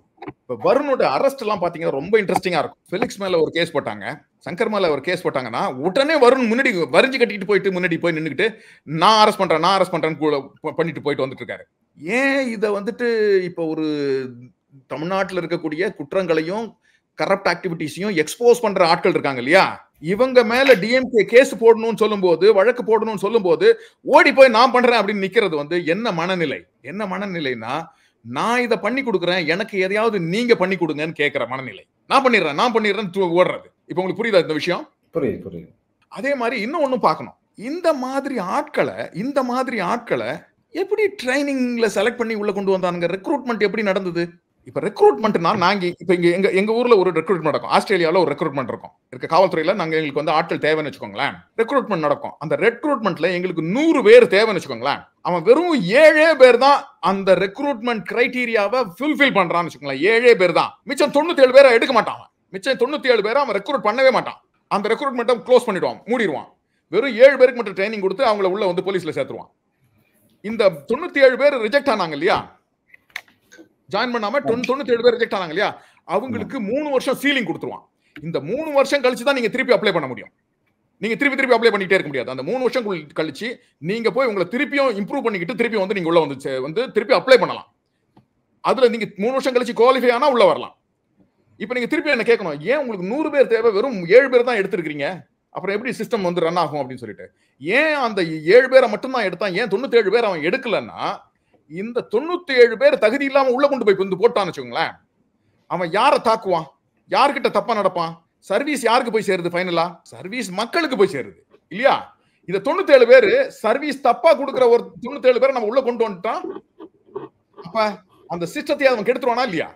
A: வருணோட அரெஸ்ட் எல்லாம் பாத்தீங்கன்னா ரொம்ப இன்ட்ரெஸ்டிங்கா இருக்கும். ஃபெலிக்ஸ் மேல ஒரு கேஸ் போட்டாங்க, சங்கர் மேல ஒரு கேஸ் போட்டாங்கன்னா உடனே வருண் முன்னாடி வரிஞ்சு கட்டிட்டு போயிட்டு முன்னாடி போய் நின்னுக்கிட்டு நான் அரெஸ்ட் பண்றேன்னு பண்ணிட்டு போயிட்டு வந்துட்டு இருக்காரு. ஏன் இதை வந்துட்டு இப்ப ஒரு தமிழ்நாட்டில் இருக்கக்கூடிய குற்றங்களையும் கரப்ட் ஆக்டிவிட்டிஸையும் எக்ஸ்போஸ் பண்ற ஆட்கள் இருக்காங்க இல்லையா, இவங்க மேல டிஎம்கே கேஸ் போடணும்னு சொல்லும் போது, வழக்கு போடணும்னு சொல்லும் போது ஓடி போய் நான் பண்றேன் அப்படின்னு நிக்கிறது வந்து என்ன மனநிலை? என்ன மனநிலைனா, நான் இதை பண்ணி கொடுக்குறேன், எனக்கு எதையாவது நீங்க பண்ணி கொடுங்கன்னு கேட்கிற மனநிலை. நான் பண்ணிடுறேன் ஓடுறது. இப்ப உங்களுக்கு புரியுதா இந்த விஷயம்? புரியுது. அதே மாதிரி இன்னும் ஒண்ணும் பார்க்கணும். இந்த மாதிரி ஆட்களை எப்படி ட்ரைனிங்ல செலக்ட் பண்ணி உள்ள கொண்டு வந்தாங்க? ரெக்ரூட்மெண்ட் எப்படி நடந்தது? இப்ப ரெக்ரூட்மெண்ட்னா நாங்க இப்ப எங்க ஊர்ல ஒரு ரெக்ரூட்மெண்ட் நடக்கும், ஆஸ்திரேலியாவில் ஒரு ரெக்ரூட்மெண்ட் இருக்கும். இருக்க காவல்துறையில நாங்க எங்களுக்கு வந்து ஆட்கள் தேவைன்னு வச்சுக்கோங்களேன், ரெக்ரூட்மெண்ட் நடக்கும். அந்த ரெக்ரூட்மெண்ட்ல எங்களுக்கு 100 பேர் தேவைன்னு வச்சுக்கோங்களேன், அவன் வெறும் 7 பேர் தான் அந்த ரெக்ரூட்மெண்ட் கிரைட்டீரியாவை ஃபுல்ஃபில் பண்றான்னு வச்சுக்கோங்களேன். 7 பேர் தான். மிச்சம் 97 பேரை எடுக்க மாட்டான். மிச்சம் 97 பேரை அவன் ரெக்ரூட் பண்ணவே மாட்டான். அந்த ரெக்ரூட்மெண்ட்டை க்ளோஸ் பண்ணிடுவான், மூடிடுவான். வெறும் 7 பேருக்கு மட்டும் ட்ரைனிங் கொடுத்து அவங்கள உள்ள வந்து போலீஸ்ல சேர்த்துருவான். இந்த 97 பேர் ரிஜெக்ட் ஆனாங்க இல்லையா, ஜாயின் பண்ணாம 97 பேர் ரிஜெக்ட் ஆனாங்க இல்லையா, அவங்களுக்கு 3 வருஷம் சீலிங் கொடுத்துருவான். இந்த 3 வருஷம் கழிச்சு தான் நீங்க திருப்பி அப்ளை பண்ண முடியும். நீங்க திருப்பி அப்ளை பண்ணிட்டே இருக்க முடியாது. அந்த 3 வருஷம் கழிச்சு நீங்க போய் உங்களை திருப்பியும் இம்ப்ரூவ் பண்ணிக்கிட்டு திருப்பி வந்து நீங்க உள்ள வந்து திருப்பி அப்ளை பண்ணலாம். அதுல நீங்க 3 வருஷம் கழிச்சு குவாலிஃபை ஆனா உள்ள வரலாம். இப்ப நீங்க திருப்பி என்ன கேட்கணும், ஏன் உங்களுக்கு 100 பேர் தேவை, வெறும் 7 பேர் தான் எடுத்திருக்கீங்க, அப்புறம் எப்படி சிஸ்டம் வந்து ரன் ஆகும் அப்படின்னு சொல்லிட்டு. ஏன் அந்த 7 பேரை மட்டும் தான் எடுத்தான், ஏன் 97 பேர் அவன் எடுக்கலன்னா, இந்த 97 பேர் தகுதி இல்லாம உள்ள கொண்டு போய் வந்து போட்டான்னு வச்சுக்கோங்களேன், அவன் யாரை தாக்குவான், யாருக்கிட்ட தப்பா நடப்பான், சர்வீஸ் யாருக்கு போய் சேருது? ஃபைனலா சர்வீஸ் மக்களுக்கு போய் சேருது இல்லையா? இந்த 97 பேரு சர்வீஸ் தப்பா கொடுக்கிற ஒரு 97 பேரை நம்ம உள்ள கொண்டு வந்துட்டான். அப்ப அந்த சிஸ்டத்தை அவன் கெடுத்துருவானா இல்லையா?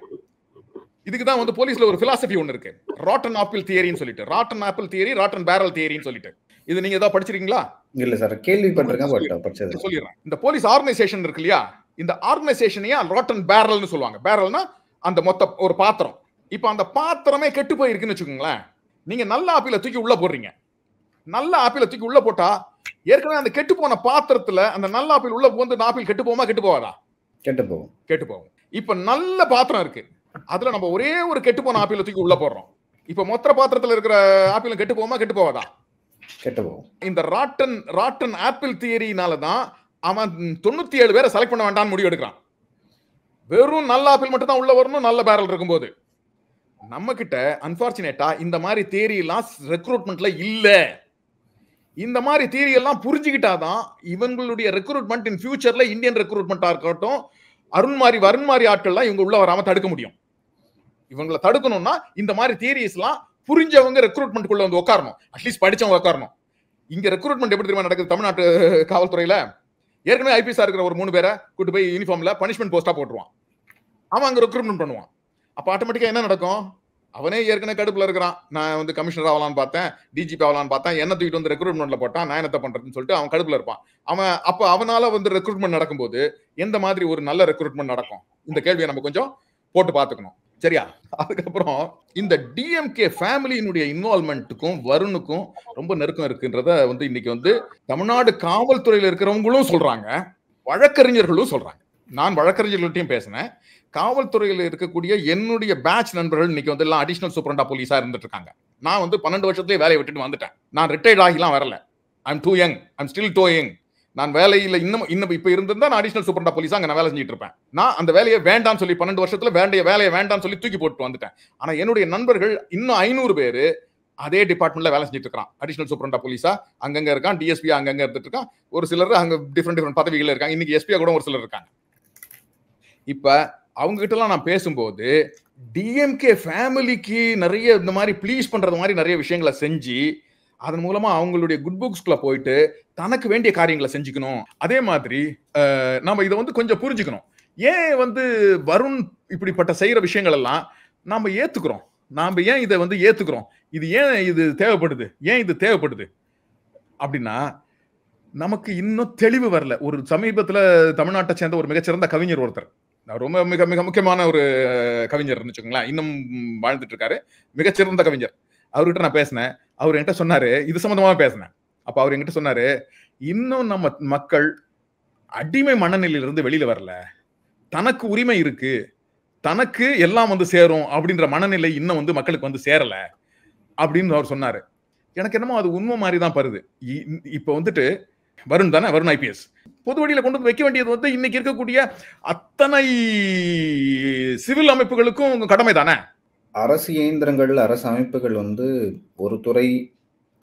A: இதுக்குதான் வந்து போலீஸ்ல ஒரு பிலாசபி ஒண்ணு இருக்கு, ராட்டன் ஆப்பிள் தியரின்னு சொல்லிட்டு. Rotten apple theory, rotten barrel தியரின்னு சொல்லிட்டு. இது நீங்க ஏதாவது படிச்சிருக்கீங்களா?
B: இல்ல சார், கேள்விப்பட்டிருக்கேன்.
A: சொல்லிடுறேன். இந்த போலீஸ் ஆர்கனைசேஷன் இருக்கு இல்லையா, இந்த ஆர்கனைசேஷனையே ராட்டன் பேரல்னு சொல்லுவாங்க. பேரல்னா அந்த மொத்த ஒரு பாத்திரம். இப்ப அந்த பாத்திரமே கெட்டு போயிருக்குன்னு வச்சுக்கோங்களேன், நீங்க நல்ல ஆப்பிள தூக்கி உள்ள போடுறீங்க. நல்ல ஆப்பிள தூக்கி உள்ள போட்டா ஏற்கனவே அந்த கெட்டு போன பாத்திரத்துல அந்த நல்ல ஆப்பிள் உள்ள வந்து ஆப்பிள் கெட்டு போகுமா? கெட்டு போவாதா? கெட்டு போகும். இப்ப நல்ல பாத்திரம் இருக்கு, அதுல நம்ம ஒரே ஒரு கெட்டு போன ஆப்பிள தூக்கி உள்ள போடுறோம். இப்ப மொத்த பாத்திரத்துல இருக்கிற ஆப்பிள் கெட்டு போகுமா? கெட்டு போவாதா? கெட்டு போகும். இந்த ராட்டன் ஆப்பிள் தியரினால தான் அவன் 97 பேரை செலக்ட் பண்ண வேண்டாம்னு முடிவு எடுக்கிறான். வெறும் நல்ல ஆப்பிள் மட்டும் தான் உள்ள வரணும், நல்ல பேரல் இருக்கும்போது. நம்ம கிட்ட அன்பார்ச்சுனேட்டா இந்த மாதிரி தியரி எல்லாம் ரெக்ரூட்மெண்ட்ல இல்ல. இந்த மாதிரி தியரி எல்லாம் புரிஞ்சுக்கிட்டாதான் இவங்களுடைய ரெக்ரூட்மெண்ட் இன் ஃபியூச்சர்ல இந்தியன் ரெக்ரூட்மெண்டா இருக்கட்டும், வருண் மாதிரி ஆட்கள்லாம் இவங்க உள்ள வராம தடுக்க முடியும். இவங்களை தடுக்கணும்னா இந்த மாதிரி தியரிஸ் எல்லாம் புரிஞ்சவங்க ரெக்ரூட்மெண்ட்குள்ள வந்து உட்காரணும், அட்லீஸ்ட் படிச்சவங்க உட்காரணும். இங்க ரெக்ரூட்மெண்ட் எப்படி தெரியுமா நடக்குது தமிழ்நாட்டு காவல்துறையில? ஏற்கனவே ஐபிஎஸ்ஆ இருக்கிற ஒரு 3 பேரை கூட்டு போய் யூனிஃபார்ம்ல பனிஷ்மெண்ட் போஸ்டா போட்டுருவான். அவன் அங்க ரெக்ரூட்மெண்ட் பண்ணுவான். அப்ப ஆட்டோமேட்டிக்கா என்ன நடக்கும்? அவனே ஏற்கனவே கடுப்புல இருக்கிறான், நான் வந்து கமிஷனர் ஆகலான்னு பார்த்தேன், டிஜிபி ஆகலான்னு பார்த்தேன், என்ன தூக்கிட்டு வந்து ரெக்ரூட்மெண்ட்ல போட்டான், நான் என்னத்தை பண்றதுன்னு சொல்லிட்டு அவன் கடுப்புல இருப்பான். அவனால வந்து ரெக்ரூட்மெண்ட் நடக்கும்போது எந்த மாதிரி ஒரு நல்ல ரெக்ரூட்மெண்ட் நடக்கும்? இந்த கேள்வியை நம்ம கொஞ்சம் போட்டு பார்த்துக்கணும். சரியா? அதுக்கப்புறம் இந்த டிஎம்கே ஃபேமிலியினுடைய இன்வால்மெண்ட்டுக்கும் வருணுக்கும் ரொம்ப நெருக்கம் இருக்குன்றத வந்து இன்னைக்கு வந்து தமிழ்நாடு காவல்துறையில இருக்கிறவங்களும் சொல்றாங்க, வழக்கறிஞர்களும் சொல்றாங்க. நான் வழக்கறிஞர்கள்ட்டையும் பேசினேன். காவல்துறையில் இருக்கக்கூடிய என்னுடைய பேட்ச் நண்பர்கள் இன்னைக்கு வந்து எல்லாம் அடிஷனல் சூப்பரண்டா போலீஸா இருந்துட்டு இருக்காங்க. நான் வந்து 12 வருஷத்துலயே வேலையை விட்டுட்டு வந்துட்டேன். நான் ரிட்டையர்ட் ஆகிலாம் வரல. I'm too young, I'm still too young. நான் வேலையில இன்னும் இப்ப இருந்திருந்தா நான் அடிஷனல் சூப்பரண்டா போலீஸா அங்க நான் வேலை செஞ்சுட்டு இருப்பேன். நான் அந்த வேலையை வேண்டாம்னு சொல்லி 12 வருஷத்துல வேலையை வேண்டாம்னு சொல்லி தூக்கி போட்டு வந்துட்டேன். ஆனா என்னுடைய நண்பர்கள் இன்னும் 500 பேரு அதே டிபார்ட்மெண்ட்ல வேலை செஞ்சுட்டு இருக்கான். அடிஷனல் சூப்பரண்டா போலீஸா அங்கங்க இருக்கான், டிஎஸ்பி அங்கங்க இருந்துட்டு இருக்கான். ஒரு சிலர் அங்க டிஃபரெண்ட் பதவிகள் இருக்காங்க. இன்னைக்கு எஸ்பியா கூட ஒரு சிலர் இருக்காங்க. இப்ப அவங்க கிட்ட எல்லாம் நான் பேசும்போது டிஎம்கே ஃபேமிலிக்கு நிறைய இந்த மாதிரி ப்ளீஸ் பண்றது மாதிரி நிறைய விஷயங்களை செஞ்சு அதன் மூலமா அவங்களுடைய குட் புக்ஸ்குள்ள போயிட்டு தனக்கு வேண்டிய காரியங்களை செஞ்சுக்கணும். அதே மாதிரி நாம இதை வந்து கொஞ்சம் புரிஞ்சுக்கணும். ஏன் வந்து வருண் இப்படிப்பட்ட செய்யற விஷயங்கள் எல்லாம் நாம ஏத்துக்கிறோம்? நாம ஏன் இதை வந்து ஏத்துக்கிறோம்? ஏன் இது தேவைப்படுது அப்படின்னா நமக்கு இன்னும் தெளிவு வரல. ஒரு சமீபத்துல தமிழ்நாட்டை சேர்ந்த ஒரு மிகச்சிறந்த கவிஞர் ஒருத்தர், ரொம்ப மிக மிக முக்கியமான ஒரு கவிஞர் வச்சுக்கோங்களேன், இன்னும் வாழ்ந்துட்டு இருக்காரு, மிகச்சிறந்த கவிஞர். அவர்கிட்ட நான் பேசினேன். அவர் என்கிட்ட சொன்னாரு, இது சம்பந்தமா பேசினேன். அப்ப அவர் என்கிட்ட சொன்னாரு, இன்னும் நம்ம மக்கள் அடிமை மனநிலையிலிருந்து வெளியில வரல, தனக்கு உரிமை இருக்கு, தனக்கு எல்லாம் வந்து சேரும் அப்படின்ற மனநிலை இன்னும் வந்து மக்களுக்கு வந்து சேரல அப்படின்னு அவர் சொன்னாரு. எனக்கு என்னமோ அது உண்மை மாதிரி தான் படுது. இப்ப வந்துட்டு வருண் தானே, வருண் ஐபிஎஸ் பொது வழியில கொண்டு வந்து வைக்க வேண்டியது வந்து இன்னைக்கு இருக்கக்கூடிய அத்தனை சிவில் அமைப்புகளுக்கும் கடமை தானே.
B: அரசு இயந்திரங்கள், அரசு அமைப்புகள் வந்து ஒரு துறை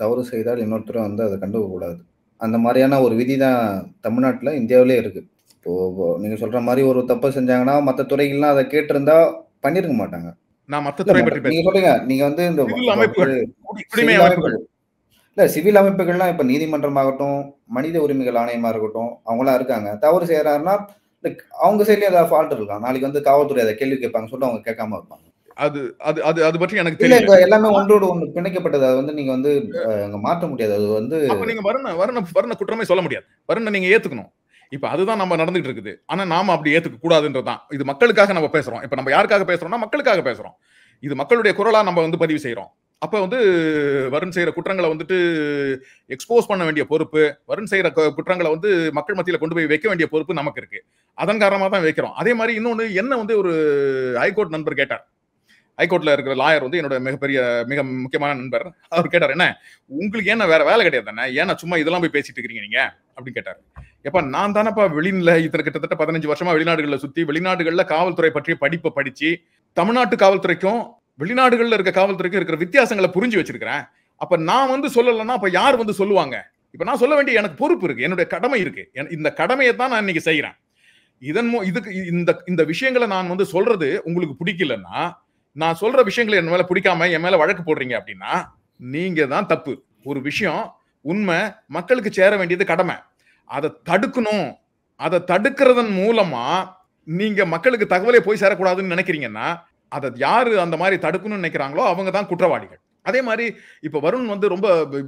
B: தவறு செய்தால் இன்னொரு துறை வந்து அதை கண்டுக்க கூடாது. அந்த மாதிரியான ஒரு விதி தான் தமிழ்நாட்டுல, இந்தியாவிலே இருக்கு. இப்போ நீங்க சொல்ற மாதிரி ஒரு தப்பு செஞ்சாங்கன்னா மற்ற துறைகள்லாம் அதை கேட்டிருந்தா பண்ணிருக்க மாட்டாங்க.
A: நான் மற்ற துறை பற்றி
B: நீங்க சொல்லுங்க, நீங்க வந்து இந்த சிவில் அமைப்புகள்லாம் இப்ப நீதிமன்றமாகட்டும், மனித உரிமைகள் ஆணையமா இருக்கட்டும், அவங்களாம் இருக்காங்க. தவறு செய்யறாருன்னா அவங்க சைட்லயும் ஏதாவது ஃபால்ட் இருக்கலாம். நாளைக்கு வந்து காவல்துறை அதை கேள்வி கேட்பாங்க சொல்லிட்டு அவங்க கேட்காம இருப்பாங்க.
A: அது அது அது அது பற்றி எனக்கு தெரியல.
B: எல்லாமே ஒன்றோடு ஒன்று பிணைக்கப்பட்டது. அதை வந்து நீங்க வந்து மாற்ற முடியாது. அது வந்து
A: அப்ப நீங்க வருண குற்றமே சொல்ல முடியாது. வருண நீங்க ஏத்துக்கணும். இப்ப அதுதான் நம்ம நடந்துட்டு இருக்குது. ஆனா நாம அப்படி ஏத்துக்க கூடாதுன்றதுதான். இது மக்களுக்காக நம்ம பேசுறோம். இப்ப நம்ம யாருக்காக பேசுறோம்னா மக்களுக்காக பேசுறோம். இது மக்களுடைய குரலா நம்ம வந்து பதிவு செய்யறோம். அப்ப வந்து வருண் செய்யற குற்றங்களை வந்துட்டு எக்ஸ்போஸ் பண்ண வேண்டிய பொறுப்பு, வருண் செய்யற குற்றங்களை வந்து மக்கள் மத்தியில கொண்டு போய் வைக்க வேண்டிய பொறுப்பு நமக்கு இருக்கு. அதன் காரணமா தான் வைக்கிறோம். அதே மாதிரி இன்னொன்னு, என்ன வந்து ஒரு ஹைகோர்ட் நண்பர் கேட்டார். ஹைகோர்ட்ல இருக்கிற லாயர் வந்து என்னோட மிக முக்கியமான நண்பர். அவர் கேட்டார், என்ன உங்களுக்கு ஏன்னா வேற வேலை கிடையாது தானே, ஏன்னா சும்மா இதெல்லாம் போய் பேசிட்டு இருக்கீங்க நீங்க அப்படின்னு கேட்டார். எப்ப நான் தானப்பா வெளியில இத்தனை கிட்டத்தட்ட 15 வருஷமா வெளிநாடுகளில் சுத்தி வெளிநாடுகள்ல காவல்துறை பற்றிய படிப்பை படிச்சு தமிழ்நாட்டு காவல்துறைக்கும் வெளிநாடுகள்ல இருக்க காவல்துறைக்கும் இருக்கிற வித்தியாசங்களை புரிஞ்சு வச்சிருக்கிறேன். அப்ப நான் வந்து சொல்லலைன்னா அப்ப யார் வந்து சொல்லுவாங்க? இப்ப நான் சொல்ல வேண்டிய எனக்கு பொறுப்பு இருக்கு, என்னுடைய கடமை இருக்கு. இந்த கடமையை தான் நான் இன்னைக்கு செய்யறேன். இதுக்கு இந்த விஷயங்களை நான் வந்து சொல்றது உங்களுக்கு பிடிக்கலன்னா, நான் சொல்ற விஷயங்களை என் மேல பிடிக்காம என் மேல வழக்கு போடுறீங்க அப்படின்னா நீங்க தான் தப்பு. ஒரு விஷயம் உண்மை, மக்களுக்கு சேர வேண்டியது கடமை. அதை தடுக்கணும். அதை தடுக்கிறதன் மூலமா நீங்க மக்களுக்கு தகவலே போய் சேரக்கூடாதுன்னு நினைக்கிறீங்கன்னா அதை யாரு அந்த மாதிரி தடுக்கணும்னு நினைக்கிறாங்களோ அவங்க தான் குற்றவாளிகள். அதே மாதிரி இப்ப வருண் வந்து ரொம்ப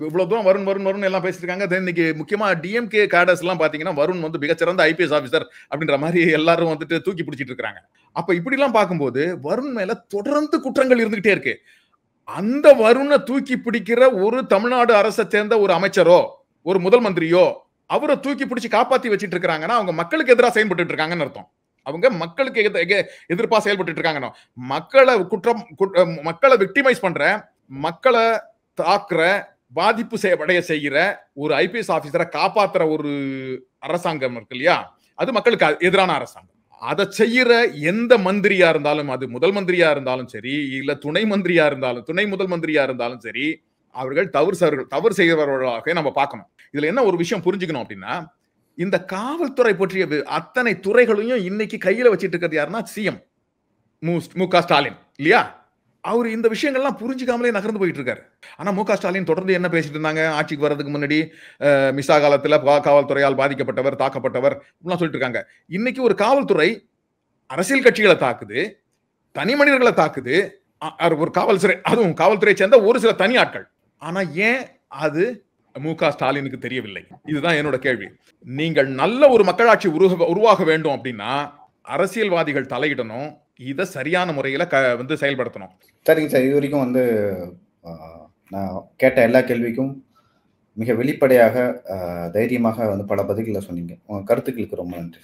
A: இவ்வளவு தூரம் வருண் எல்லாம் பேசிட்டு இருக்காங்க. இன்னைக்கு முக்கியமா டிஎம்கே கேடர்ஸ் எல்லாம் பாத்தீங்கன்னா வருண் வந்து மிகச்சிறந்த ஐபிஎஸ் ஆபிசர் அப்படின்ற மாதிரி எல்லாரும் வந்துட்டு தூக்கி பிடிச்சிட்டு இருக்காங்க. அப்ப இப்படி எல்லாம் பார்க்கும்போது வருண் மேல தொடர்ந்து குற்றங்கள் இருந்துகிட்டே இருக்கு. அந்த வருணை தூக்கி பிடிக்கிற ஒரு தமிழ்நாடு அரசை சேர்ந்த ஒரு அமைச்சரோ ஒரு முதல் மந்திரியோ அவரை தூக்கி பிடிச்சி காப்பாத்தி வச்சிட்டு இருக்காங்கன்னா அவங்க மக்களுக்கு எதிராக செயல்பட்டு இருக்காங்கன்னு அர்த்தம். அவங்க மக்களுக்கு எதிர்ப்பா செயல்பட்டு இருக்காங்க. மக்களை விக்டிமைஸ் பண்ற, மக்களை தாக்குற, பாதிப்பு செய்கிற ஒரு ஐபிஎஸ் ஆபீசரை காப்பாத்துற ஒரு அரசாங்கம் இருக்கு இல்லையா, அது மக்களுக்கு எதிரான அரசாங்கம். அதை செய்யற எந்த மந்திரியா இருந்தாலும், அது முதல் மந்திரியா இருந்தாலும் சரி, இல்ல துணை மந்திரியா இருந்தாலும், துணை முதல் மந்திரியா இருந்தாலும் சரி, அவர்கள் தவறு செய்கிறவர்களாக நம்ம பார்க்கணும். இதுல என்ன ஒரு விஷயம் புரிஞ்சுக்கணும் அப்படின்னா, இந்த காவல்துறை பற்றிய அத்தனை துறைகளையும் இன்னைக்கு கையில வச்சிட்டு இருக்கிறது யாருன்னா சிஎம் மு.க. ஸ்டாலின் இல்லையா? அவர் இந்த விஷயங்கள்லாம் புரிஞ்சுக்காமலே நகர்ந்து போயிட்டு இருக்காரு. ஆனா மு.க. ஸ்டாலின் தொடர்ந்து என்ன பேசிட்டு இருந்தாங்க, ஆட்சிக்கு வர்றதுக்கு முன்னாடி மிசா காலத்துல காவல்துறையால் பாதிக்கப்பட்டவர், தாக்கப்பட்டவர் சொல்லிட்டு இருக்காங்க. இன்னைக்கு ஒரு காவல்துறை அரசியல் கட்சிகளை தாக்குது, தனி மனிதர்களை தாக்குது, ஒரு அதுவும் காவல்துறை சேர்ந்த ஒரு சில தனி ஆட்கள். ஆனா ஏன் அது மு.க. ஸ்டாலினுக்கு தெரியவில்லை? இதுதான் என்னோட கேள்வி. நீங்கள் நல்ல ஒரு மக்களாட்சி உருவாக வேண்டும் அப்படின்னா அரசியல்வாதிகள் தலையிடணும், இதை சரியான முறையில வந்து செயல்படுத்தணும்.
B: சரிங்க சார், இது வரைக்கும் வந்து நான் கேட்ட எல்லா கேள்விக்கும் மிக வெளிப்படையாக தைரியமாக வந்து பல பதில்களை சொன்னீங்க. உங்க கருத்துக்களுக்கு ரொம்ப நன்றி.